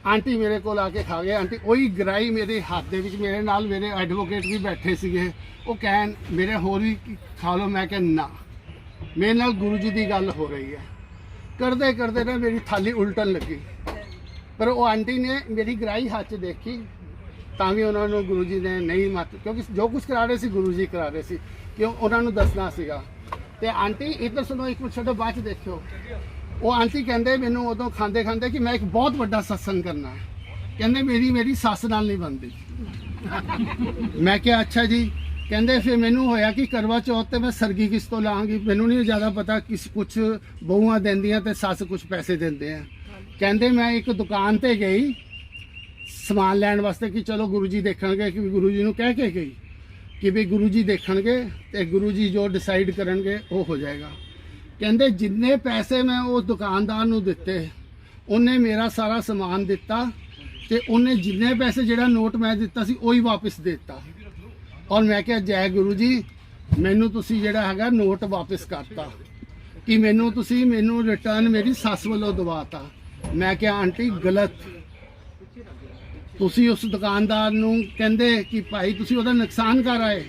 आंटी मेरे को आके खा गए। आंटी वही ग्राई मेरे हाथ दे विच, मेरे नाल मेरे एडवोकेट भी बैठे सीगे, वो कहन मेरे होर भी खा लो। मैं कह ना, मेरे नाल गुरु जी की गल हो रही है। करते करते ना मेरी थाली उल्टन लगी, पर वो आंटी ने मेरी गराई हाथ च देखी, ਤਾਂ ਵੀ ਉਹਨਾਂ ਨੂੰ ਗੁਰੂ ਜੀ ਨੇ ਨਹੀਂ ਮਤ, ਕਿਉਂਕਿ ਜੋ ਕੁਝ ਕਰਾ ਰਹੇ ਸੀ ਗੁਰੂ ਜੀ ਕਰਾ ਰਹੇ ਸੀ, ਕਿਉਂ ਉਹਨਾਂ ਨੂੰ ਦੱਸਣਾ ਸੀਗਾ। ਤੇ ਆਂਟੀ ਇੱਧਰ ਸੁਣੋ, ਇੱਕ ਮਿੰਟ ਛੱਡੋ, ਬਾਅਦ ਚ ਦੇਖਿਓ। ਉਹ ਆਂਟੀ ਕਹਿੰਦੇ ਮੈਨੂੰ ਉਦੋਂ ਖਾਂਦੇ ਖਾਂਦੇ ਕਿ ਮੈਂ ਇੱਕ ਬਹੁਤ ਵੱਡਾ ਸਤਸੰਗ ਕਰਨਾ ਹੈ, ਕਹਿੰਦੇ ਮੇਰੀ ਸੱਸ ਨਾਲ ਨਹੀਂ ਬਣਦੀ। ਮੈਂ ਕਿਹਾ ਅੱਛਾ ਜੀ। ਕਹਿੰਦੇ ਫਿਰ ਮੈਨੂੰ ਹੋਇਆ ਕਿ ਕਰਵਾ ਚੌਥ ਤੇ ਮੈਂ ਸਰਗੀ ਕਿਸ ਤੋਂ ਲਾਂਗੀ, ਮੈਨੂੰ ਨਹੀਂ ਜ਼ਿਆਦਾ ਪਤਾ, ਕਿਸ ਕੁਛ ਬਹੂਆਂ ਦਿੰਦੀਆਂ ਤੇ ਸੱਸ ਕੁਛ ਪੈਸੇ ਦਿੰਦੇ ਆ। ਕਹਿੰਦੇ ਮੈਂ ਇੱਕ ਦੁਕਾਨ ਤੇ ਗਈ ਸਮਾਨ ਲੈਣ ਵਾਸਤੇ ਕਿ ਚਲੋ ਗੁਰੂ ਜੀ ਦੇਖਣਗੇ, ਕਿ ਗੁਰੂ ਜੀ ਨੂੰ ਕਹਿ ਕੇ ਗਈ ਕਿ ਵੀ ਗੁਰੂ ਜੀ ਦੇਖਣਗੇ ਤੇ ਗੁਰੂ ਜੀ ਜੋ ਡਿਸਾਈਡ ਕਰਨਗੇ ਉਹ ਹੋ ਜਾਏਗਾ। ਕਹਿੰਦੇ ਜਿੰਨੇ ਪੈਸੇ ਮੈਂ ਉਸ ਦੁਕਾਨਦਾਰ ਨੂੰ ਦਿੱਤੇ ਉਹਨੇ ਮੇਰਾ ਸਾਰਾ ਸਮਾਨ ਦਿੱਤਾ ਤੇ ਉਹਨੇ ਜਿੰਨੇ ਪੈਸੇ ਜਿਹੜਾ ਨੋਟ ਮੈਂ ਦਿੱਤਾ ਸੀ ਉਹੀ ਵਾਪਸ ਦੇ ਦਿੱਤਾ। ਔਰ ਮੈਂ ਕਿਹਾ ਜੈ ਗੁਰੂ ਜੀ, ਮੈਨੂੰ ਤੁਸੀਂ ਜਿਹੜਾ ਹੈਗਾ ਨੋਟ ਵਾਪਸ ਕਰਤਾ, ਕਿ ਮੈਨੂੰ ਰਿਟਰਨ ਮੇਰੀ ਸੱਸ ਵੱਲੋਂ ਦਵਾਤਾ। ਮੈਂ ਕਿਹਾ ਆਂਟੀ ਗਲਤ, ਤੁਸੀਂ ਉਸ ਦੁਕਾਨਦਾਰ ਨੂੰ ਕਹਿੰਦੇ ਕਿ ਭਾਈ ਤੁਸੀਂ ਉਹਦਾ ਨੁਕਸਾਨ ਕਰ ਆਏ,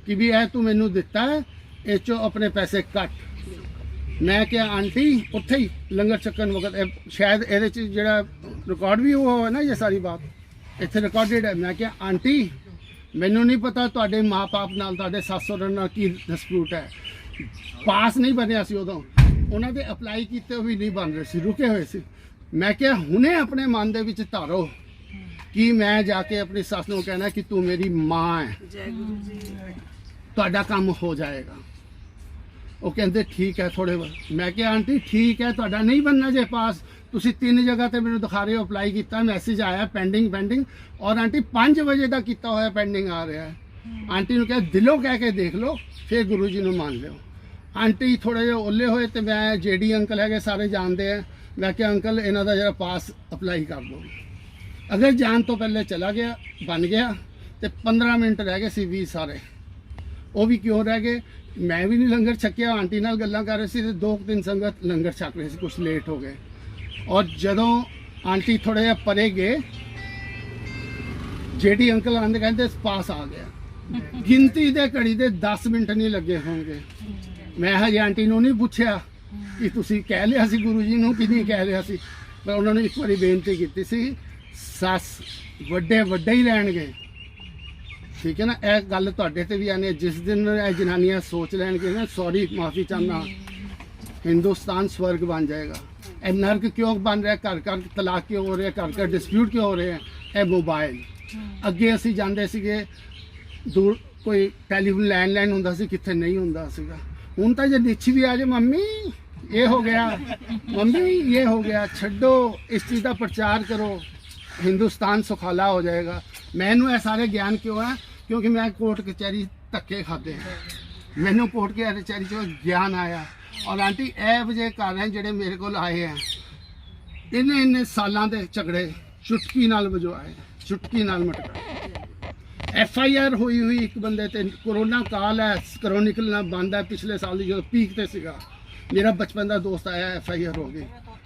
ਕਿ ਵੀ ਇਹ ਤੂੰ ਮੈਨੂੰ ਦਿੱਤਾ ਹੈ, ਇਹ ਚੋਂ ਆਪਣੇ ਪੈਸੇ ਕੱਟ। ਮੈਂ ਕਿਹਾ ਆਂਟੀ ਉੱਥੇ ਹੀ ਲੰਗਰ ਚੱਕਣ ਵਕਤ ਸ਼ਾਇਦ ਇਹਦੇ ਚ ਜਿਹੜਾ ਰਿਕਾਰਡ ਵੀ ਹੋਇਆ ਹੈ ਨਾ, ਇਹ ਸਾਰੀ ਬਾਤ ਇੱਥੇ ਰਿਕਾਰਡਡ ਹੈ। ਮੈਂ ਕਿਹਾ ਆਂਟੀ ਮੈਨੂੰ ਨਹੀਂ ਪਤਾ ਤੁਹਾਡੇ ਮਾਂ-ਬਾਪ ਨਾਲ, ਤੁਹਾਡੇ ਸੱਸ ਸਹੁਰੇ ਨਾਲ ਕੀ ਡਿਸਪਿਊਟ ਹੈ, ਪਾਸ ਨਹੀਂ ਬਣਿਆ ਸੀ ਉਦੋਂ, ਉਹਨਾਂ ਦੇ ਅਪਲਾਈ ਕੀਤੇ ਵੀ ਨਹੀਂ ਬਣ ਰਹੇ ਸੀ, ਰੁਕੇ ਹੋਏ ਸੀ। ਮੈਂ ਕਿਹਾ ਹੁਣੇ ਆਪਣੇ ਮਨ ਦੇ ਵਿੱਚ ਧਾਰੋ ਕਿ ਮੈਂ ਜਾ ਕੇ ਆਪਣੀ ਸੱਸ ਨੂੰ ਕਹਿਣਾ ਕਿ ਤੂੰ ਮੇਰੀ ਮਾਂ ਹੈ, जय गुरु जी। ਤੁਹਾਡਾ ਕੰਮ ਹੋ ਜਾਏਗਾ। ਉਹ ਕਹਿੰਦੇ ਠੀਕ ਹੈ ਥੋੜੇ ਵਾਰ। ਮੈਂ ਕਿਹਾ ਆਂਟੀ ਠੀਕ ਹੈ, ਤੁਹਾਡਾ ਨਹੀਂ ਬਣਨਾ ਜੇ ਪਾਸ, ਤੁਸੀਂ 3 ਜਗ੍ਹਾ ਤੇ ਮੈਨੂੰ ਦਿਖਾ ਰਹੇ ਹੋ ਅਪਲਾਈ ਕੀਤਾ, ਮੈਸੇਜ ਆਇਆ ਪੈਂਡਿੰਗ, ਔਰ ਆਂਟੀ 5 ਵਜੇ ਦਾ ਕੀਤਾ ਹੋਇਆ ਪੈਂਡਿੰਗ ਆ ਰਿਹਾ ਹੈ। ਆਂਟੀ ਨੂੰ ਕਿਹਾ ਦਿਲੋਂ ਕਹਿ ਕੇ ਦੇਖ ਲਓ, ਫਿਰ ਗੁਰੂ ਜੀ ਨੂੰ ਮੰਨ ਲਿਓ। ਆਂਟੀ ਥੋੜੇ ਜਿਹੇ ਓਲੇ ਹੋਏ ਤੇ ਮੈਂ ਜੇਡੀ ਅੰਕਲ ਹੈਗੇ ਸਾਰੇ ਜਾਣਦੇ ਆ, ਮੈਂ ਕਿਹਾ ਅੰਕਲ ਇਹਨਾਂ ਦਾ ਜਿਹੜਾ ਪਾਸ ਅਪਲਾਈ ਕਰ ਦਿਓ। ਅਗਰ ਜਾਣ ਤੋਂ ਪਹਿਲੇ ਚਲਾ ਗਿਆ, ਬਣ ਗਿਆ, ਤੇ 15 ਮਿੰਟ ਰਹਿ ਗਏ ਸੀ 20 ਸਾਰੇ। ਉਹ ਵੀ ਕਿਉਂ ਰਹਿ ਗਏ, ਮੈਂ ਵੀ ਨਹੀਂ ਲੰਗਰ ਛਕਿਆ, ਆਂਟੀ ਨਾਲ ਗੱਲਾਂ ਕਰ ਰਹੇ ਸੀ ਤੇ 2-3 ਸੰਗਤ ਲੰਗਰ ਛਕ ਰਹੇ ਸੀ, ਕੁਝ ਲੇਟ ਹੋ ਗਏ। ਔਰ ਜਦੋਂ ਆਂਟੀ ਥੋੜੇ ਜਿਹਾ ਪਰੇ ਗਏ, ਜੇਡੀ ਅੰਕਲ ਆਂਦੇ ਕਹਿੰਦੇ ਪਾਸ ਆ ਗਿਆ। ਗਿਣਤੀ ਦੇ ਘੜੀ ਦੇ 10 ਮਿੰਟ ਨਹੀਂ ਲੱਗੇ ਹੋਣਗੇ। ਮੈਂ ਹਜੇ ਆਂਟੀ ਨੂੰ ਨਹੀਂ ਪੁੱਛਿਆ ਕਿ ਤੁਸੀਂ ਕਹਿ ਲਿਆ ਸੀ ਗੁਰੂ ਜੀ ਨੂੰ ਕਿ ਨਹੀਂ ਕਹਿ ਲਿਆ ਸੀ, ਪਰ ਉਹਨਾਂ ਨੂੰ ਇੱਕ ਵਾਰੀ ਬੇਨਤੀ ਕੀਤੀ ਸੀ, ਸੱਸ ਵੱਡੇ ਹੀ ਲੈਣਗੇ, ਠੀਕ ਹੈ ਨਾ। ਇਹ ਗੱਲ ਤੁਹਾਡੇ ਤੇ ਵੀ ਆਨੇ, ਜਿਸ ਦਿਨ ਇਹ ਜਨਾਨੀਆਂ ਸੋਚ ਲੈਣਗੇ ਨਾ ਸੌਰੀ ਮਾਫੀ ਚਾਹੁੰਦਾ, ਹਿੰਦੁਸਤਾਨ ਸਵਰਗ ਬਣ ਜਾਏਗਾ। ਇਹ ਨਰਕ ਕਿਉਂ ਬਣ ਰਿਹਾ, ਘਰ ਘਰ ਤਲਾਕ ਕਿਉਂ ਹੋ ਰਿਹਾ, ਘਰ ਘਰ ਡਿਸਪਿਊਟ ਕਿਉਂ ਹੋ ਰਹੇ ਹੈ, ਇਹ ਮੋਬਾਈਲ। ਅੱਗੇ ਅਸੀਂ ਜਾਂਦੇ ਸੀਗੇ ਦੂਰ, ਕੋਈ ਟੈਲੀਫੋਨ ਲੈਂਡਲਾਈਨ ਹੁੰਦਾ ਸੀ, ਕਿੱਥੇ ਨਹੀਂ ਹੁੰਦਾ ਸੀਗਾ। ਹੁਣ ਤਾਂ ਜੇ ਨਿੱਛ ਵੀ ਆ ਜਾਏ, ਮੰਮੀ ਇਹ ਹੋ ਗਿਆ, ਮੰਮੀ ਇਹ ਹੋ ਗਿਆ, ਛੱਡੋ ਇਸ ਚੀਜ਼ ਦਾ ਪ੍ਰਚਾਰ ਕਰੋ, ਹਿੰਦੁਸਤਾਨ ਸੁਖਾਲਾ ਹੋ ਜਾਏਗਾ। ਮੈਨੂੰ ਇਹ ਸਾਰੇ ਗਿਆਨ ਕਿਉਂ ਹੈ, ਕਿਉਂਕਿ ਮੈਂ ਕੋਰਟ ਕਚਹਿਰੀ ਧੱਕੇ ਖਾਦੇ, ਮੈਨੂੰ ਕੋਰਟ ਕਚਹਿਰੀ ਚੋਂ ਗਿਆਨ ਆਇਆ। ਔਰ ਆਂਟੀ ਇਹ ਵਜੇ ਕਾਰਨ ਜਿਹੜੇ ਮੇਰੇ ਕੋਲ ਆਏ ਹੈ, ਇੰਨੇ ਸਾਲਾਂ ਦੇ ਝਗੜੇ ਚੁਟਕੀ ਨਾਲ ਵਜਵਾਏ, ਚੁਟਕੀ ਨਾਲ ਮਟਕਾਏ। FIR ਹੋਈ ਇੱਕ ਬੰਦੇ ਤੇ, ਕੋਰੋਨਾ ਕਾਲ ਹੈ, ਘਰੋਂ ਨਿਕਲਣਾ ਬੰਦ ਹੈ, ਪਿਛਲੇ ਸਾਲ ਦੀ ਜਦੋਂ ਪੀਕ ਤੇ ਸੀਗਾ, ਮੇਰਾ ਬਚਪਨ ਦਾ ਦੋਸਤ ਆਇਆ, FIR ਹੋ ਗਈ,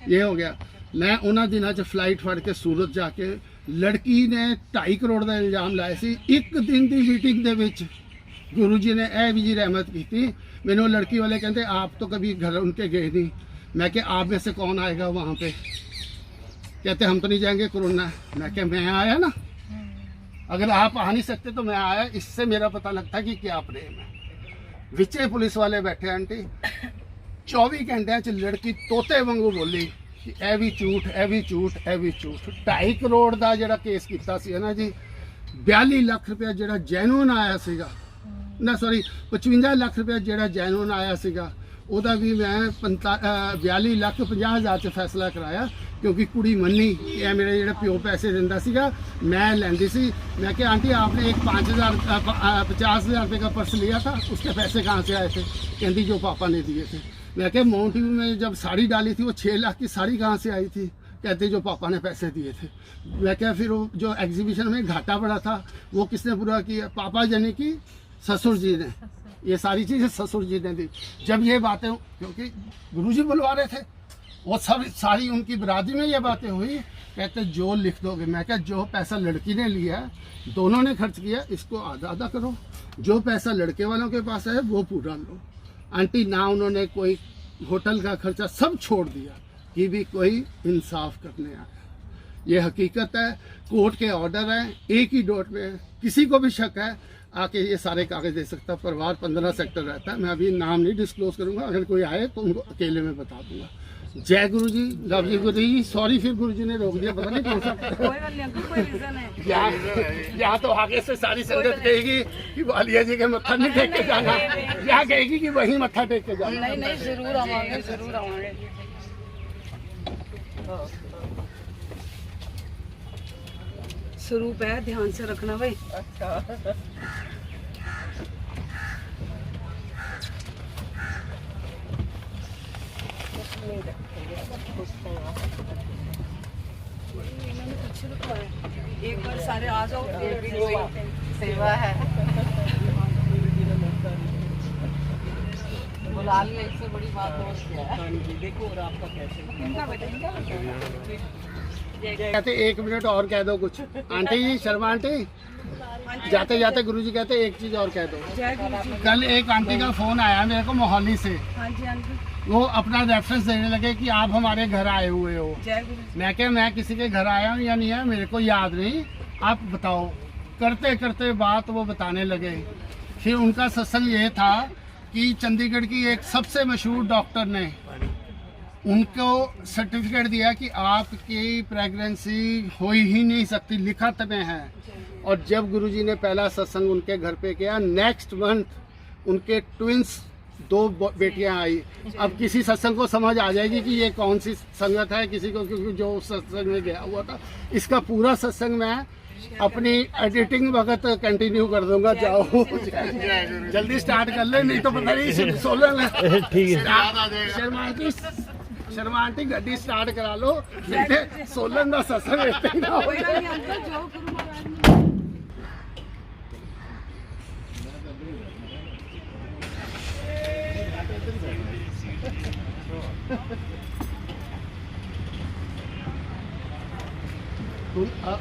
ਇਹ ਹੋ ਗਿਆ। ਮੈਂ ਉਹਨਾਂ ਦਿਨਾਂ 'ਚ ਫਲਾਈਟ ਫੜ ਕੇ ਸੂਰਤ ਜਾ ਕੇ, ਲੜਕੀ ਨੇ 2.5 ਕਰੋੜ ਦਾ ਇਲਜ਼ਾਮ ਲਾਇਆ ਸੀ। ਇੱਕ ਦਿਨ ਦੀ ਮੀਟਿੰਗ ਦੇ ਵਿੱਚ गुरु जी ने ए भी जी रहमत की थी। मैंने वो लड़की वाले कहते आप तो कभी घर उनके गए नहीं। मैं क्या आप में से कौन आएगा वहाँ पे, कहते हम तो नहीं जाएंगे कोरोना। मैं क्या मैं आया ना, अगर आप आ नहीं सकते तो मैं आया। इससे मेरा पता लगता है कि क्या प्रेम है। विचे पुलिस वाले बैठे आंटी 24 घंटे च लड़की तोते वांगू बोली कि ए भी झूठ, ए भी झूठ, ए भी झूठ। 2.5 करोड़ का जो केस किया सी ना जी, 42 लाख रुपया जो जैनुअन आया सीगा ना, सॉरी 55 लाख रुपया जो जैनुअन आया सीगा, ਉਹਦਾ ਵੀ मैं 42 ਲੱਖ 50 ਹਜ਼ਾਰ 'ਚ फैसला कराया, क्योंकि कुड़ी मन्नी कि मेरे जो प्यो पैसे दिंदा सीगा मैं लैंदी सी। मैं क्या आंटी आपने एक 50,000 रुपये का पर्स लिया था, उसके पैसे कहाँ से आए थे? कहती जो पापा ने दिए थे। मैं क्या माउंट व्यू में जब साड़ी डाली थी वो 6 लाख की साड़ी कहाँ से आई थी? कहते जो पापा ने पैसे दिए थे। मैं क्या फिर वो जो एग्जीबिशन में घाटा पड़ा था वो किसने पूरा किया? पापा यानी कि ससुर जी ने। ये सारी चीज़ें ससुर जी ने दी। जब ये बातें, क्योंकि गुरुजी बुलवा रहे थे, वो सब सारी उनकी बरादरी में ये बातें हुई। कहते जो लिख दोगे। मैं क्या जो पैसा लड़की ने लिया, दोनों ने खर्च किया, इसको आधा आधा करो। जो पैसा लड़के वालों के पास है वो पूरा लो। आंटी ना उन्होंने कोई होटल का खर्चा सब छोड़ दिया कि भी कोई इंसाफ करने आया। ये हकीकत है, कोर्ट के ऑर्डर हैं, एक ही डोर पे है। किसी को भी शक है आके ये सारे कागज दे सकता। परिवार 15 सेक्टर रहता है, मैं अभी नाम नहीं डिस्क्लोज करूंगा, अगर कोई आए तो उनको अकेले में बता दूंगा। जय गुरु जी, लव जी गुरु जी। सॉरी फिर गुरु जी ने रोक दिया, पता नहीं कौन सा। कोई रीजन है। या तो आगे से सारी संगत कहेगी कि वालिया जी के मत्था नहीं टेक के जाना, या कहेगी कि वही मत्था टेक के जाना। नहीं नहीं, जरूर आवांगे, जरूर आवांगे। स्वरूप है, ध्यान से रखना भाई। एक बार सारे आ जाओ, सेवा है। बुला लिया, इससे बड़ी बात और क्या है। देखो और आपका कैसे इनका कहते 1 मिनट और कह दो कुछ। आंटी जी, शर्मा आंटी, जाते जाते गुरुजी कहते एक चीज और कह दो। जय गुरु जी। कल एक आंटी का फोन आया मेरे को मोहाली से, हाँ जी, हाँ जी। वो अपना रेफरेंस देने लगे कि आप हमारे घर आए हुए हो। जय गुरु जी। मैं क्या, मैं किसी के घर आया हूँ या नहीं है मेरे को याद नहीं, आप बताओ। करते करते बात वो बताने लगे। फिर उनका सत्संग ये था कि चंडीगढ़ की एक सबसे मशहूर डॉक्टर ने उनको सर्टिफिकेट दिया कि आपकी प्रेगनेंसी हो ही नहीं सकती, लिखत में है। और जब गुरुजी ने पहला सत्संग उनके घर पे किया, नेक्स्ट मंथ उनके ट्विंस 2 बेटियां आई। अब किसी सत्संग को समझ आ जाएगी कि ये कौन सी संगत है, किसी को, क्योंकि जो सत्संग में गया हुआ था। इसका पूरा सत्संग मैं अपनी एडिटिंग वक्त कंटिन्यू कर दूंगा। जाओ जल्दी स्टार्ट कर ले, नहीं तो पता नहीं 16 ठीक है। शर्मा आंटी गड्डी स्टार्ट करा लो, 16 का सत्संग इतने ही ना हो जाए।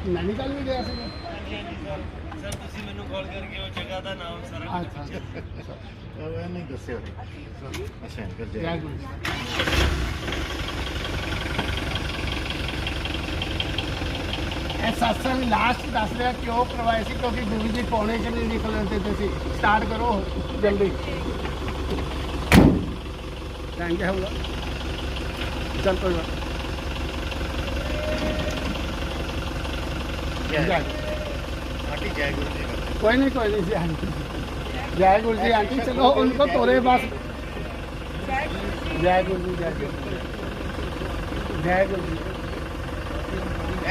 नैनीताल भी गया ਸਰ ਤੁਸੀਂ ਮੈਨੂੰ ਕਾਲ ਕਰਕੇ ਉਹ ਜਗ੍ਹਾ ਦਾ ਨਾਮ ਸਾਰਾ अच्छा। ਉਹ ਨਹੀਂ ਦੱਸਿਆ ਅੱਛਾ ਕਰ जय ਜਾਏ गुरु जी। ਇਹ ਸਤਸੰਗ ਲਾਸਟ ਦੱਸ ਰਿਹਾ ਕਿਉਂ ਕਰਵਾਇਆ ਸੀ, ਕਿਉਂਕਿ ਗੁਰੂ ਜੀ ਪੌਣੇ ਚ ਨਹੀਂ ਨਿਕਲਣ ਦਿੰਦੇ ਸੀ। ਸਟਾਰਟ ਕਰੋ ਜਲਦੀ। ਟਾਈਮ ਕਿਆ ਹੋਊਗਾ, ਚੱਲ ਕੋਈ ਬਾਤ ਜੈ ਆਂਟੀ ਜੈ ਗੁਰੂ ਜੀ कोई नहीं जी आंटी। जय गुरु जी आंटी, चलो उनको तोरे बस। जय गुरु जी, जय गुरु जी, जय गुरु जी।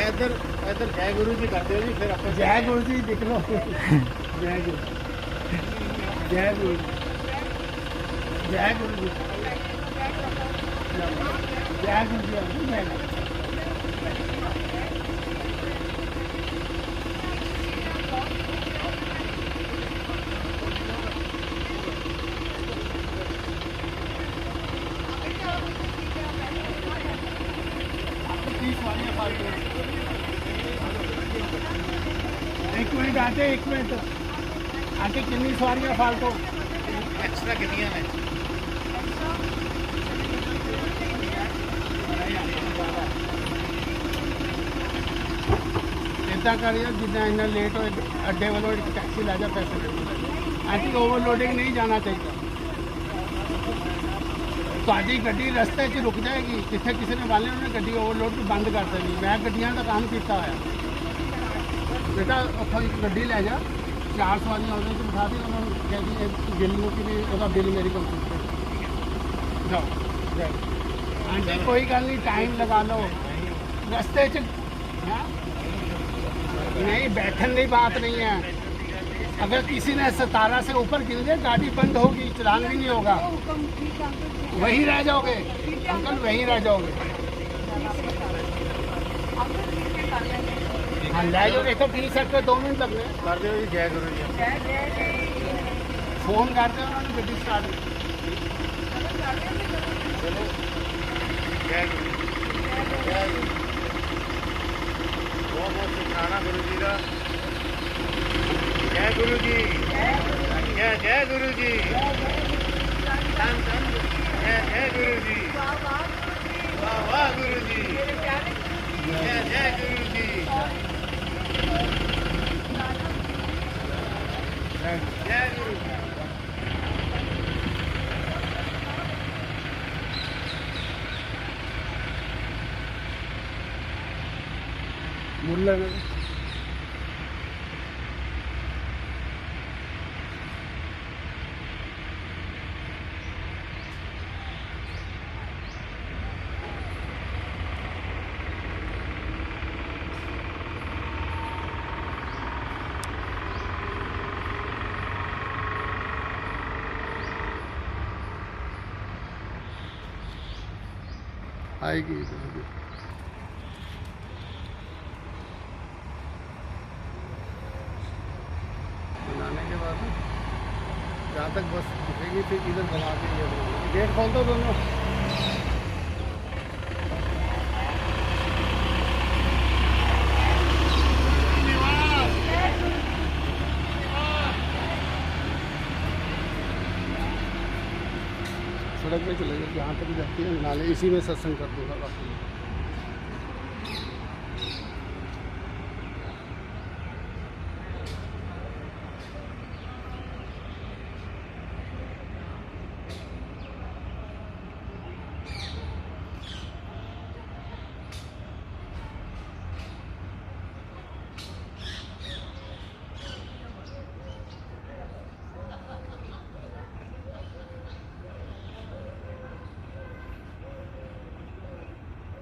ਇੱਧਰ ਇੱਧਰ ਜੈ ਗੁਰੂ ਜੀ ਕਰਦੇ ਹੋ ਜੀ, ਫਿਰ ਆਪਾਂ जय गुरु जी दिख लो। जय गुरु, जय गुरु, जय गुरु जी, जय गुरु जी आंटी, जय गुरु। एक मिनट आते, 1 मिनट आंटी, कितनी सवारियाँ फालतू? ਐਕਸਟਰਾ ਕਿੰਨੀਆਂ ਨੇ? इदा करिए जिदा इन्ना लेट हो, अड्डे वालों एक टैक्सी लै जा, पैसे दे। आंटी ओवरलोडिंग नहीं जाना चाहिए। ਤੁਹਾਡੀ ਗੱਡੀ ਰਸਤੇ 'ਚ ਰੁਕ ਜਾਏਗੀ, ਜਿੱਥੇ ਕਿਸੇ ਨੇ ਵਾਲੇ ਉਹਨੇ ਗੱਡੀ ਓਵਰਲੋਡ ਬੰਦ ਕਰ ਦੇਣੀ। ਮੈਂ ਗੱਡੀਆਂ ਦਾ ਕੰਮ ਕੀਤਾ ਹੋਇਆ। ਬੇਟਾ ਉੱਥੋਂ ਇੱਕ ਗੱਡੀ ਲੈ ਜਾ, 4 ਸਵਾਰੀਆਂ ਉਹਦੇ 'ਚ ਬਿਠਾ ਦੇ, ਉਹਨਾਂ ਨੂੰ ਕਹਿੰਦੀ ਇਹ ਬਿੱਲ ਨੂੰ ਕਿ ਵੀ ਉਹਦਾ ਬਿੱਲ ਮੇਰੀ ਕੰਪਲੀਟ ਕਰ ਜਾਓ। ਆਂਟੀ ਕੋਈ ਗੱਲ ਨਹੀਂ, टाइम लगा लो रस्ते 'ਚ। नहीं, बैठन की बात नहीं है। अगर किसी ने 17 से ऊपर गिर गए, गाड़ी बंद होगी, चलान भी नहीं होगा, वहीं रह जाओगे अंकल, वहीं रह जाओगे। हाँ ले जाओगे, तो 30 सेक्टर 2 मिनट लगने। ਕਰ ਦਿਓ ਜੀ ਜੈ ਗੁਰੂ ਜੀ। फोन करते हो उन्होंने गड्डी स्टार्ट। ਜੈ ਗੁਰੂ ਜੀ। ਜੈ ਗੁਰੂ ਜੀ। ਬਹੁਤ ਬਹੁਤ ਸ਼ੁਕਰਾਨਾ ਗੁਰੂ ਜੀ ਦਾ। ਜੈ ਗੁਰੂ ਜੀ। ਜੈ ਜੈ ਗੁਰੂ ਜੀ। ਧੰਨ ਧੰਨ। जय गुरु जी, वाह वाह गुरु जी, जय जय गुरु जी, जय गुरु जी। मुल्ला आएगी बनाने के बाद जहाँ तक बस दिखेगी फिर इधर बना के ये गेट खोल दो दोनों। सड़क पे चले जाए जहाँ तक जाती है नाले, इसी में सत्संग कर दूँगा बाकी।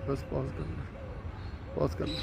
बस पॉज करना, पॉज करना।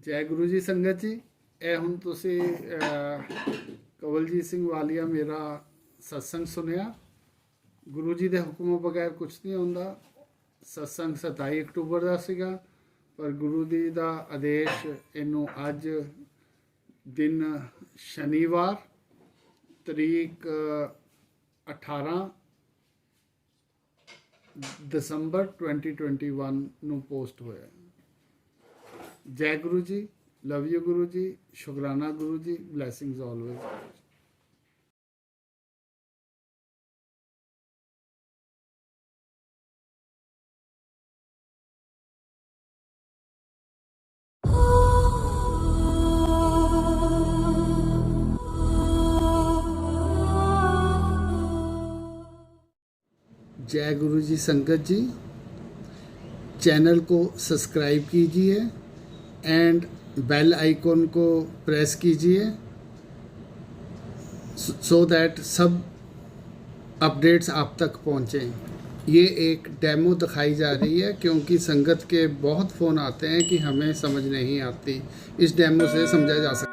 जय गुरु जी संगत जी। ਇਹ ਹੁਣ ਤੁਸੀਂ ਕਵਲਜੀਤ ਸਿੰਘ ਵਾਲੀਆ ਮੇਰਾ ਸਤਸੰਗ ਸੁਨਿਆ। ਗੁਰੂ ਜੀ ਦੇ ਹੁਕਮ ਬਗੈਰ ਕੁਝ ਨਹੀਂ ਹੁੰਦਾ। ਸਤਸੰਗ 27 ਅਕਤੂਬਰ ਦਾ ਸੀਗਾ, ਪਰ ਗੁਰੂ ਜੀ ਦਾ ਆਦੇਸ਼ ਇਹਨੂੰ ਅੱਜ ਦਿਨ ਸ਼ਨੀਵਾਰ ਤਰੀਕ 18 ਦਸੰਬਰ 2021 ਨੂੰ ਪੋਸਟ ਹੋਇਆ। जय गुरु जी, लव यू गुरु जी, शुक्राना गुरु जी, ब्लेसिंग्स ऑलवेज। जय गुरु जी संगत जी, चैनल को सब्सक्राइब कीजिए एंड बेल आइकॉन को प्रेस कीजिए सो दैट सब अपडेट्स आप तक पहुँचें। ये एक डेमो दिखाई जा रही है क्योंकि संगत के बहुत फ़ोन आते हैं कि हमें समझ नहीं आती। इस डेमो से समझा जा सकता है।